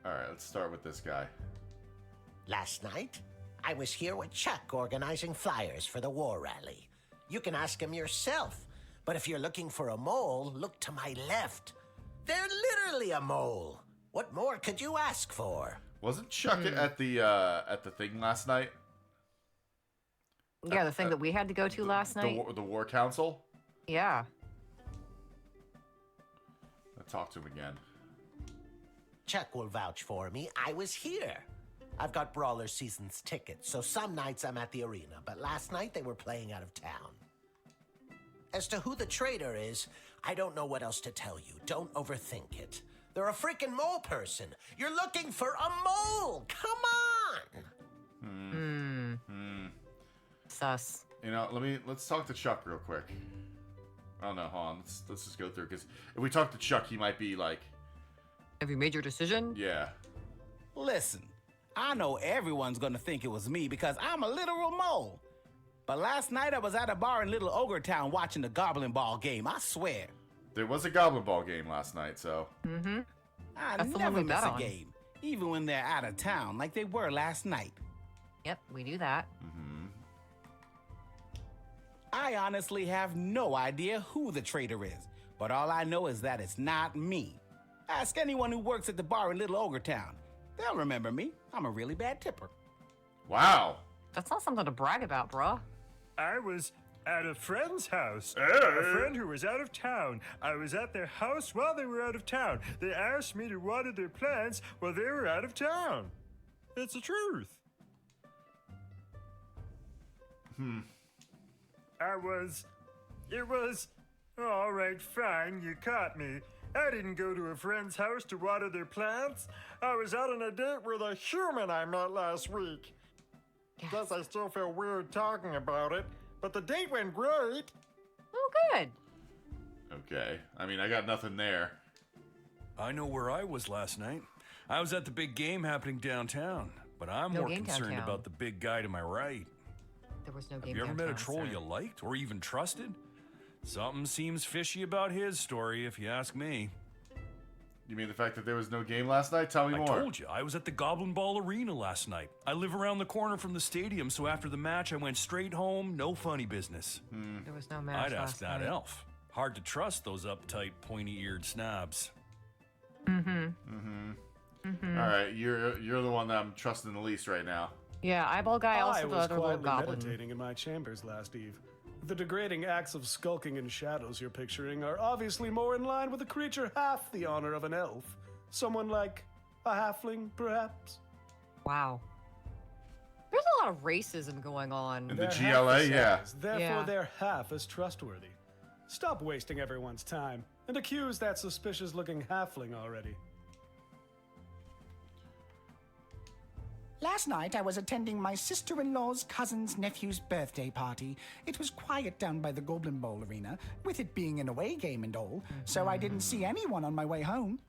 Alright, let's start with this guy. Last night, I was here with Chuck organizing flyers for the war rally. You can ask him yourself, but if you're looking for a mole, look to my left. They're literally a mole. What more could you ask for? Wasn't Chuck at the thing last night? Yeah, the thing that we had to go to last night. The War Council? Yeah. Let's talk to him again. Chuck will vouch for me. I was here. I've got Brawler Seasons tickets, so some nights I'm at the arena, but last night they were playing out of town. As to who the traitor is, I don't know what else to tell you. Don't overthink it. They're a freaking mole person. You're looking for a mole! Come on! Sus. You know, let's talk to Chuck real quick. Oh no, hold on. Let's just go through, because if we talk to Chuck, he might be like, Have you made your decision? yeah. Listen, I know everyone's gonna think it was me because I'm a literal mole. But last night I was at a bar in Little Ogre Town watching the Goblin Ball game, I swear. There was a Goblin Ball game last night, so. I That's the one never we miss bet a on. game, even when they're out of town like they were last night. Yep, we do that. I honestly have no idea who the traitor is, but all I know is that it's not me. Ask anyone who works at the bar in Little Ogre Town. They'll remember me. I'm a really bad tipper. Wow. That's not something to brag about, bruh. I was at a friend's house. A friend who was out of town. I was at their house while they were out of town. They asked me to water their plants while they were out of town. It's the truth. It was, all right, fine, you caught me. I didn't go to a friend's house to water their plants. I was out on a date with a human I met last week. Yes. Guess I still feel weird talking about it, but the date went great. Oh, good. Okay. I mean, I got nothing there. I know where I was last night. I was at the big game happening downtown, but I'm No more game concerned downtown. about the big guy to my right. There was no Have game you ever met a downtown, troll sir. you liked or even trusted? Something seems fishy about his story, if you ask me. You mean the fact that there was no game last night? Tell me I more. told you, I was at the Goblin Ball Arena last night. I live around the corner from the stadium, so after the match, I went straight home, no funny business. There was no match I'd ask last that night. elf. Hard to trust those uptight, pointy-eared snobs. All right, you're the one that I'm trusting the least right now. Yeah, eyeball guy, also I the was other little quietly goblin. meditating in my chambers last eve. The degrading acts of skulking in shadows you're picturing are obviously more in line with a creature half the honor of an elf. Someone like a halfling, perhaps? Wow. There's a lot of racism going on. In the They're half GLA, the yeah. size, Therefore, Yeah. they're half as trustworthy. Stop wasting everyone's time and accuse that suspicious-looking halfling already. Last night, I was attending my sister-in-law's cousin's nephew's birthday party. It was quiet down by the Goblin Bowl arena, with it being an away game and all, so I didn't see anyone on my way home.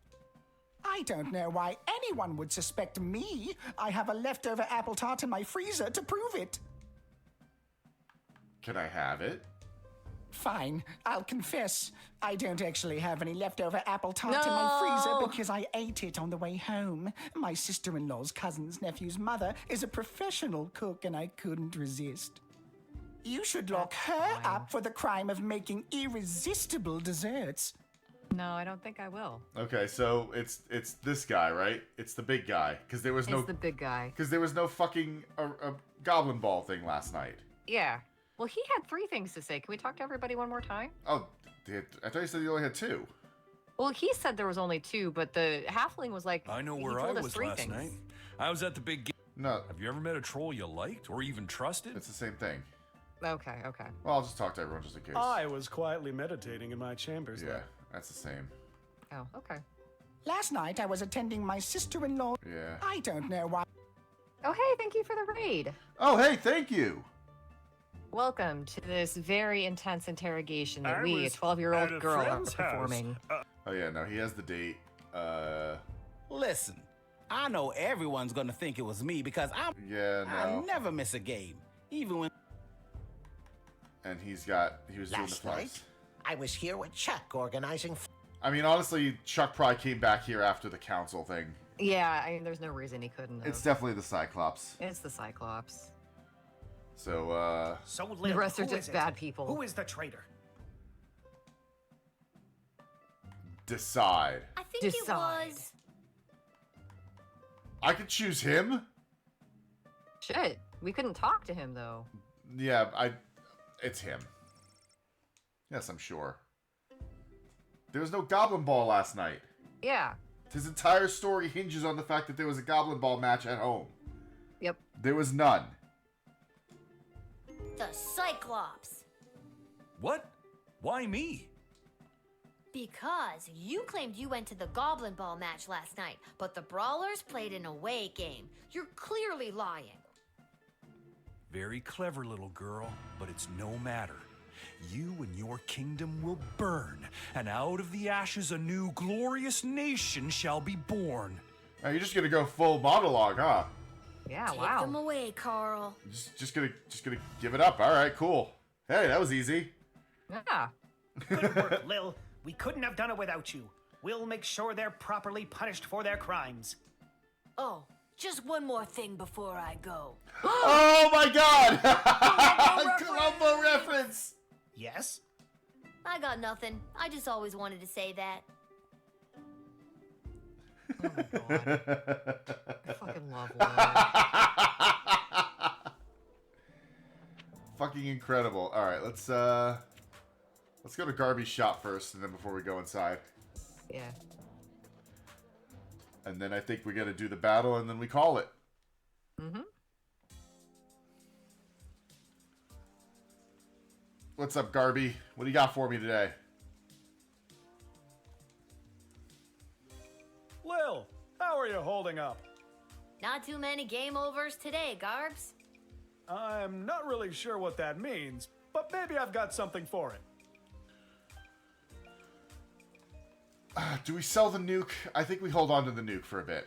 I don't know why anyone would suspect me. I have a leftover apple tart in my freezer to prove it. Can I have it? Fine, I'll confess. I don't actually have any leftover apple tart in my freezer No. because I ate it on the way home. My sister-in-law's cousin's nephew's mother is a professional cook and I couldn't resist. You should lock her up for the crime of making irresistible desserts. No, I don't think I will. Okay, so it's this guy, right? It's the big guy, because there was no It's the big guy. fucking a goblin ball thing last night. Yeah. Well, he had 3 things to say. Can we talk to everybody one more time? Oh, I thought you said you only had 2. Well, he said there was only 2, but the halfling was like, I know he where I told us was 3 last things. night. I was at the big game. No, Have you ever met a troll you liked or even trusted? it's the same thing. Okay. Well, I'll just talk to everyone just in case. I was quietly meditating in my chambers. Yeah, that's the same. Oh, okay. Last night, I was attending my sister-in-law. Yeah. I don't know why. Oh, hey, thank you for the raid. Oh, hey, thank you. Welcome to this very intense interrogation that I we, a was 12-year-old at a girl, are friend's house. performing. Oh yeah, no, he has the date. Listen, I know everyone's gonna think it was me because Yeah, I no. never miss a game, even when. And he was doing the Last flies. night, I was here with Chuck organizing. I mean, honestly, Chuck probably came back here after the council thing. Yeah, I mean, there's no reason he couldn't have. It's definitely the Cyclops. It's the Cyclops. So, So, The Lil, rest are who just is it? bad people. Who is the traitor? decide. I think Decide. it was. I could choose him? Shit, we couldn't talk to him, though. Yeah, it's him. Yes, I'm sure. There was no goblin ball last night. Yeah. His entire story hinges on the fact that there was a goblin ball match at home. Yep. There was none. The Cyclops. What? Why me? Because you claimed you went to the Goblin Ball match last night, but the Brawlers played an away game. You're clearly lying. Very clever, little girl, but it's no matter. You and your kingdom will burn, and out of the ashes a new glorious nation shall be born. Now, you're just gonna go full monologue, huh? Yeah, Take wow. them away, Carl. Just gonna give it up. All right, cool. Hey, that was easy. Yeah. Good work, Lil. We couldn't have done it without you. We'll make sure they're properly punished for their crimes. Oh, just one more thing before I go. Oh my God! Columbo reference. Yes? I got nothing. I just always wanted to say that. Oh my god. I fucking love Lil. Fucking incredible. All right, let's go to Garby's shop first, and then before we go inside. Yeah. And then I think we got to do the battle, and then we call it. Mm-hmm. What's up, Garby? What do you got for me today? Lil, how are you holding up? Not too many game overs today, Garbs. I'm not really sure what that means, but maybe I've got something for it. Do we sell the nuke? I think we hold on to the nuke for a bit.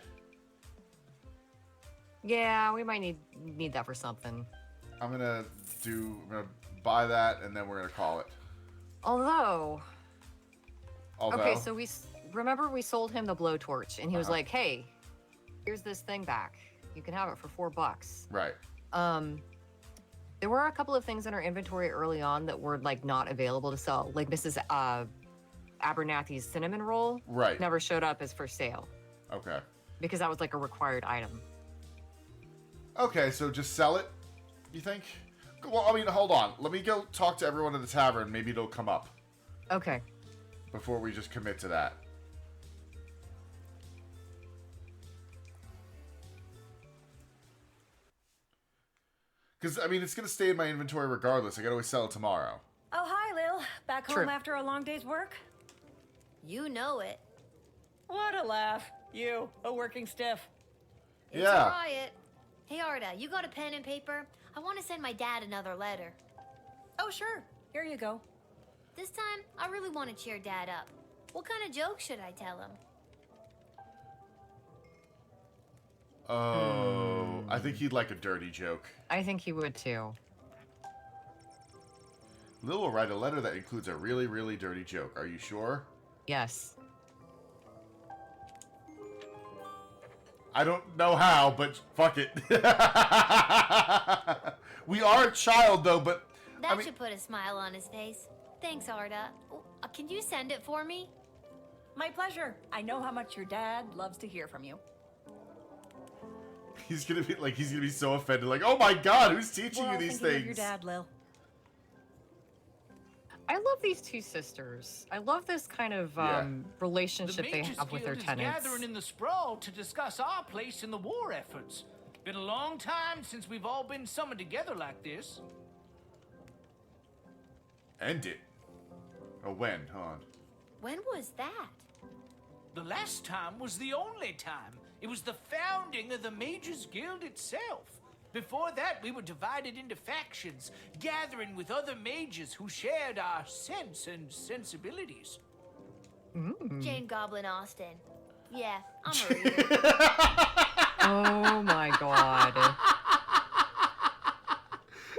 Yeah, we might need that for something. I'm gonna buy that, and then we're gonna call it. Although. Okay, so remember we sold him the blowtorch, and he was like, "Hey, here's this thing back. You can have it for $4." Right. There were a couple of things in our inventory early on that were like not available to sell, like Mrs. Abernathy's cinnamon roll. Right. Never showed up as for sale. Okay. Because that was like a required item. Okay, so just sell it, you think? Well, I mean, hold on. Let me go talk to everyone in the tavern. Maybe it'll come up. Okay. Before we just commit to that. Because, I mean, it's going to stay in my inventory regardless. I can always sell it tomorrow. Oh, hi, Lil. Back home True. after a long day's work? You know it. What a laugh. You, a working stiff. It's Yeah. a riot. Hey, Arda, you got a pen and paper? I want to send my dad another letter. Oh, sure. Here you go. This time, I really want to cheer Dad up. What kind of joke should I tell him? Oh, I think he'd like a dirty joke. I think he would too. Lil will write a letter that includes a really, really dirty joke. Are you sure? Yes. I don't know how, but fuck it. We are a child, though, but... That should put a smile on his face. Thanks, Arda. Can you send it for me? My pleasure. I know how much your dad loves to hear from you. He's gonna be so offended, like, oh my god, who's teaching you these things? Of your dad, Lil. I love these two sisters. I love this kind of relationship they have with their tenants. Gathering in the Sprawl to discuss our place in the war efforts. Been a long time since we've all been summoned together like this. End it. Oh, when? Hold on. When was that? The last time was the only time. It was the founding of the Mages Guild itself. Before that, we were divided into factions, gathering with other mages who shared our sense and sensibilities. Jane Goblin Austin. Yeah, I'm a reader. Oh my god.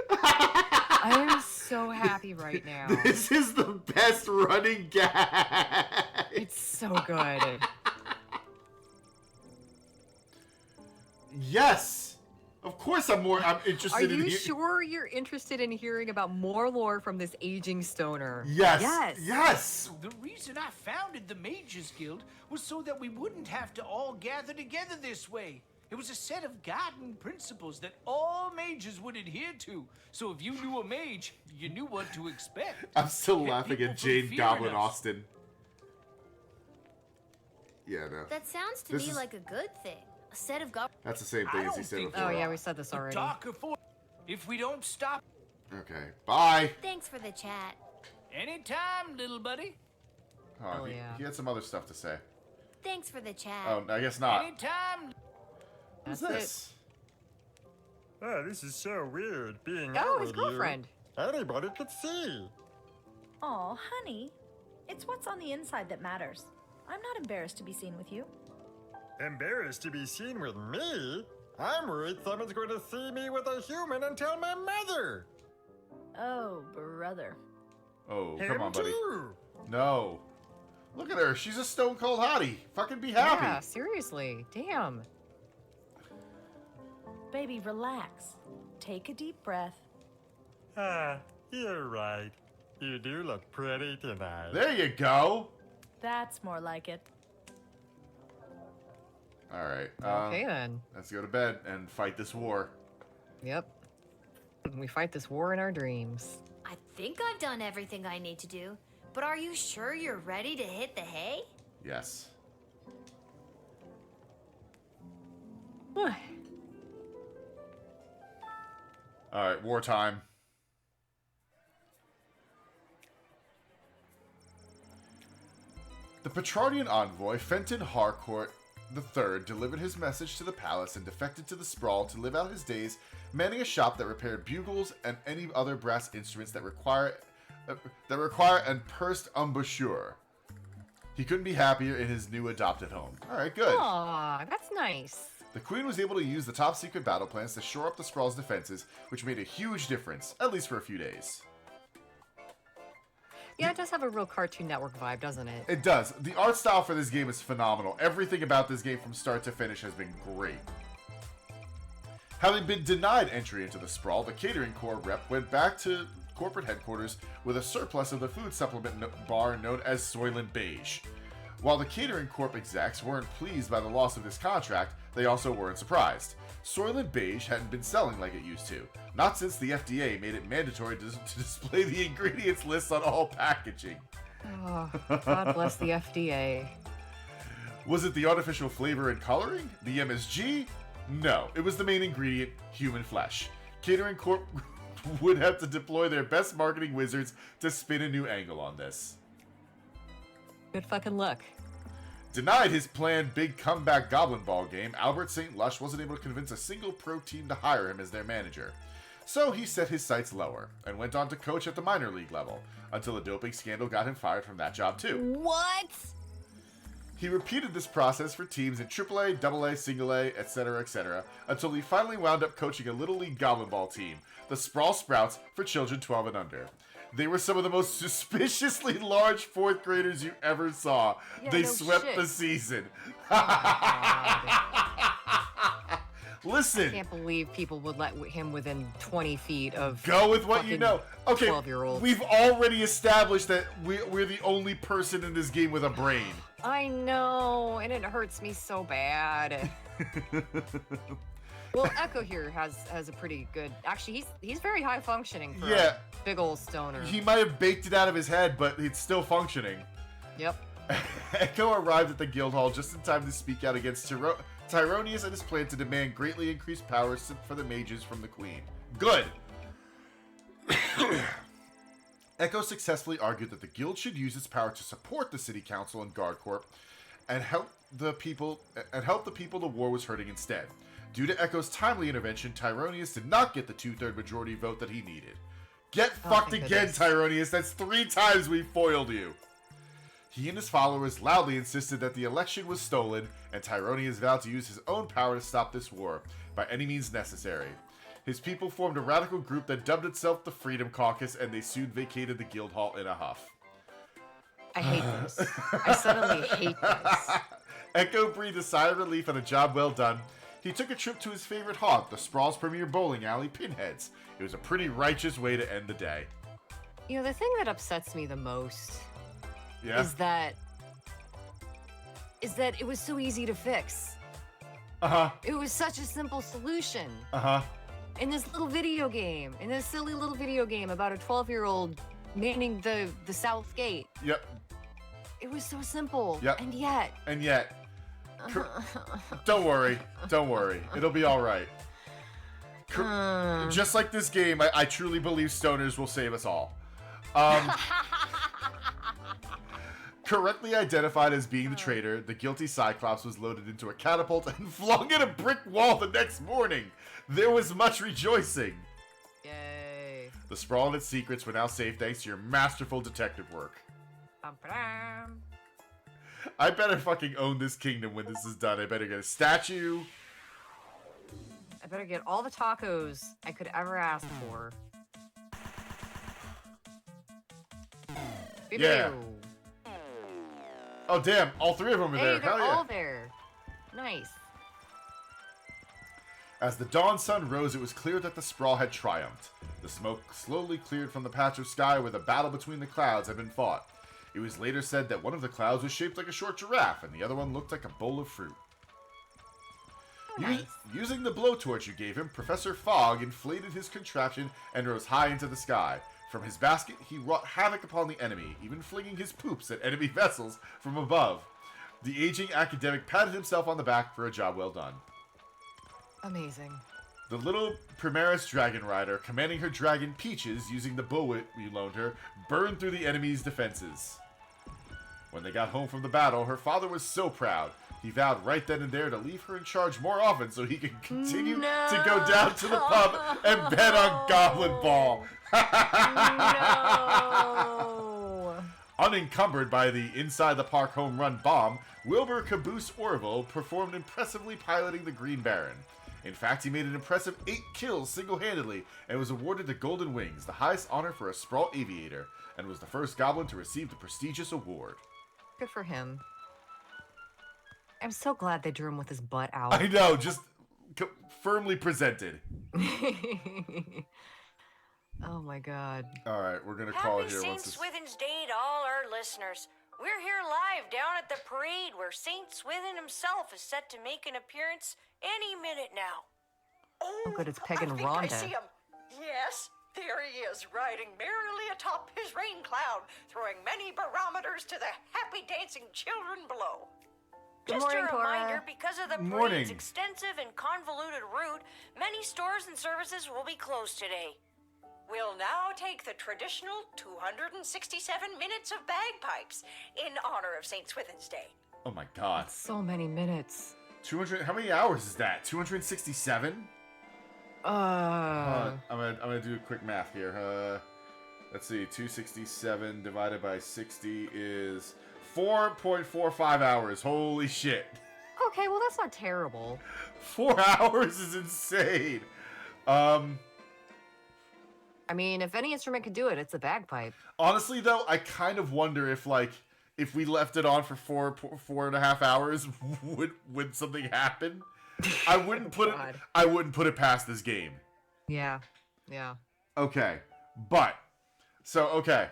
I am so happy right now. This is the best running gag. It's so good. Yes. Of course I'm interested Are in you sure you're interested in hearing about more lore from this aging stoner? Yes. Yes. Yes. The reason I founded the Mages Guild was so that we wouldn't have to all gather together this way. It was a set of guiding principles that all mages would adhere to. So if you knew a mage, you knew what to expect. I'm still Kept laughing people at from Jane fearing Goblin us. Austin. Yeah, no. That sounds to This me is- like a good thing. A set of goblins. That's the same thing as he said think before. Oh yeah, we said this already. Darker for if we don't stop. Okay. Bye. Thanks for the chat. Anytime, little buddy. Oh, Hell he, yeah. he had some other stuff to say. Thanks for the chat. Oh, I guess not. Anytime. Who's That's this? Oh, this is so weird being Oh, out his with you. girlfriend. Anybody could see. Aw, honey. It's what's on the inside that matters. I'm not embarrassed to be seen with you. Embarrassed to be seen with me? I'm worried someone's going to see me with a human and tell my mother. Oh, brother. Oh, Him come on, buddy. too. No. Look at her. She's a stone cold hottie. Fucking be happy. Yeah, seriously. Damn. Baby, relax. Take a deep breath. Ah, you're right. You do look pretty tonight. There you go. That's more like it. All right. Okay, then. Let's go to bed and fight this war. Yep. We fight this war in our dreams. I think I've done everything I need to do, but are you sure you're ready to hit the hay? Yes. Huh. All right, wartime. The Petrardian envoy, Fenton Harcourt III, delivered his message to the palace and defected to the Sprawl to live out his days manning a shop that repaired bugles and any other brass instruments that require an pursed embouchure. He couldn't be happier in his new adopted home. All right, good. Aw, that's nice. The Queen was able to use the top secret battle plans to shore up the Sprawl's defenses, which made a huge difference, at least for a few days. Yeah, it does have a real Cartoon Network vibe, doesn't it? It does. The art style for this game is phenomenal. Everything about this game from start to finish has been great. Having been denied entry into the Sprawl, the Catering Corps rep went back to corporate headquarters with a surplus of the food supplement bar known as Soylent Beige. While the Catering Corp execs weren't pleased by the loss of this contract, they also weren't surprised. Soylent Beige hadn't been selling like it used to, not since the FDA made it mandatory to display the ingredients list on all packaging. Oh, God bless the FDA. Was it the artificial flavor and coloring? The MSG? No, it was the main ingredient, human flesh. Catering Corp would have to deploy their best marketing wizards to spin a new angle on this. Good fucking luck. Denied his planned big comeback Goblin Ball game, Albert St. Lush wasn't able to convince a single pro team to hire him as their manager. So he set his sights lower, and went on to coach at the minor league level, until a doping scandal got him fired from that job too. What? He repeated this process for teams in AAA, AA, Single A, etc., until he finally wound up coaching a Little League Goblin Ball team, the Sprawl Sprouts, for children 12 and under. They were some of the most suspiciously large 4th graders you ever saw. Yeah, They no swept shit. the season. I Listen, can't believe people would let him within 20 feet of go with what you fucking know. Okay, 12-year-olds. we've already established that we're the only person in this game with a brain. I know, and it hurts me so bad. Well, Echo here has a pretty good. Actually, he's very high functioning for a big old stoner. He might have baked it out of his head, but it's still functioning. Yep. Echo arrived at the Guildhall just in time to speak out against Tyronius and his plan to demand greatly increased powers for the mages from the Queen. Good! Echo successfully argued that the guild should use its power to support the city council and guard corps and help the people the war was hurting instead. Due to Echo's timely intervention, Tyronius did not get the 2/3 majority vote that he needed. Get fucked again, goodness. Tyronius. That's 3 times we foiled you. He and his followers loudly insisted that the election was stolen, and Tyronius vowed to use his own power to stop this war by any means necessary. His people formed a radical group that dubbed itself the Freedom Caucus, and they soon vacated the Guildhall in a huff. I hate this. I suddenly hate this. Echo breathed a sigh of relief and a job well done. He took a trip to his favorite haunt, the Sprawl's premier bowling alley, Pinheads. It was a pretty righteous way to end the day. You know, the thing that upsets me the most Yeah? is that it was so easy to fix. Uh-huh. It was such a simple solution. Uh-huh. In this little video game, in this silly little video game about a 12-year-old manning the South Gate. Yep. It was so simple. Yep. And yet. Don't worry. Don't worry. It'll be all right. Just like this game, I truly believe stoners will save us all. Correctly identified as being the traitor, the guilty Cyclops was loaded into a catapult and flung at a brick wall the next morning. There was much rejoicing. Yay. The Sprawl and its secrets were now safe thanks to your masterful detective work. Bum-ba-dum. I better fucking own this kingdom when this is done. I better get a statue. I better get all the tacos I could ever ask for. Yeah. Oh, damn. All 3 of them are Hey, there. they're Hell yeah. all there. Nice. As the dawn sun rose, it was clear that the Sprawl had triumphed. The smoke slowly cleared from the patch of sky where the battle between the clouds had been fought. It was later said that one of the clouds was shaped like a short giraffe, and the other one looked like a bowl of fruit. Using the blowtorch you gave him, Professor Fogg inflated his contraption and rose high into the sky. From his basket, he wrought havoc upon the enemy, even flinging his poops at enemy vessels from above. The aging academic patted himself on the back for a job well done. Amazing. The little Primaris dragon rider, commanding her dragon Peaches using the bow you loaned her, burned through the enemy's defenses. When they got home from the battle, her father was so proud. He vowed right then and there to leave her in charge more often so he could continue to go down to the pub and bet on Goblin Ball. No. Unencumbered by the inside the park home run bomb, Wilbur Caboose Orville performed impressively piloting the Green Baron. In fact, he made an impressive 8 kills single-handedly and was awarded the Golden Wings, the highest honor for a Sprawl aviator, and was the first goblin to receive the prestigious award. Good for him. I'm so glad they drew him with his butt out. I know, just firmly presented. Oh my god. All right, we're going to call it here. Happy St. Swithin's Day to all our listeners. We're here live down at the parade where St. Swithin himself is set to make an appearance any minute now. Oh, good, it's Peg and I think Rhonda. I see him. Yes, there he is, riding merrily atop his rain cloud, throwing many barometers to the happy dancing children below. Good Just morning, a Cora. reminder, because of the Morning. parade's extensive and convoluted route, many stores and services will be closed today. We'll now take the traditional 267 minutes of bagpipes in honor of St. Swithin's Day. Oh my god. So many minutes. 200, how many hours is that? 267? I'm gonna do a quick math here. Let's see, 267 divided by 60 is 4.45 hours. Holy shit. Okay, well that's not terrible. 4 hours is insane. I mean, if any instrument could do it, it's a bagpipe. Honestly, though, I kind of wonder if we left it on for 4.5 hours, would something happen? I wouldn't put it. I wouldn't put it past this game. Yeah. Okay, but okay.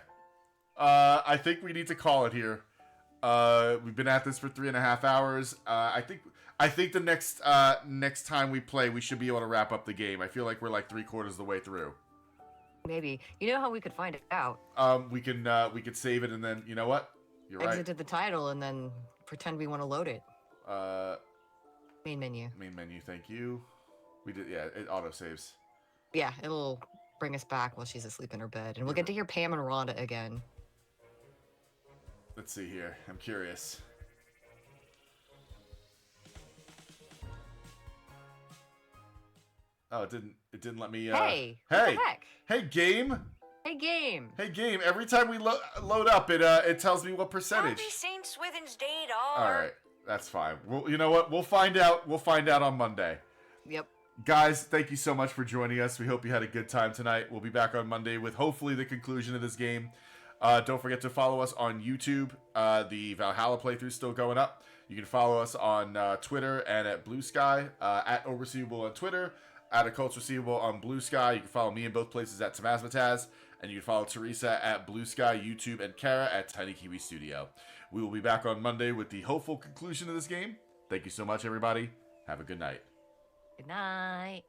I think we need to call it here. We've been at this for 3.5 hours. I think the next time we play, we should be able to wrap up the game. I feel like we're like 3/4 of the way through. Maybe. You know how we could find it out? We could save it and then, you know what? You're right. Exit the title and then pretend we want to load it. Main menu. Main menu, thank you. We did, yeah, it auto-saves. Yeah, it'll bring us back while she's asleep in her bed. And we'll get to hear Pam and Rhonda again. Let's see here. I'm curious. Oh, it didn't let me, Hey! What the heck? Hey, game! Hey, game! Hey, game! Every time we load up, it tells me what percentage. Happy St. Swithin's Day to all All our... right, that's fine. Well, you know what? We'll find out. We'll find out on Monday. Yep. Guys, thank you so much for joining us. We hope you had a good time tonight. We'll be back on Monday with hopefully the conclusion of this game. Don't forget to follow us on YouTube. The Valhalla playthrough is still going up. You can follow us on Twitter and at Blue Sky, at Receivable on Twitter, at Occults Receivable on Blue Sky. You can follow me in both places at Tamazmataz, and you can follow Teresa at Blue Sky, YouTube, and Kara at Tiny Kiwi Studio. We will be back on Monday with the hopeful conclusion of this game. Thank you so much, everybody. Have a good night. Good night.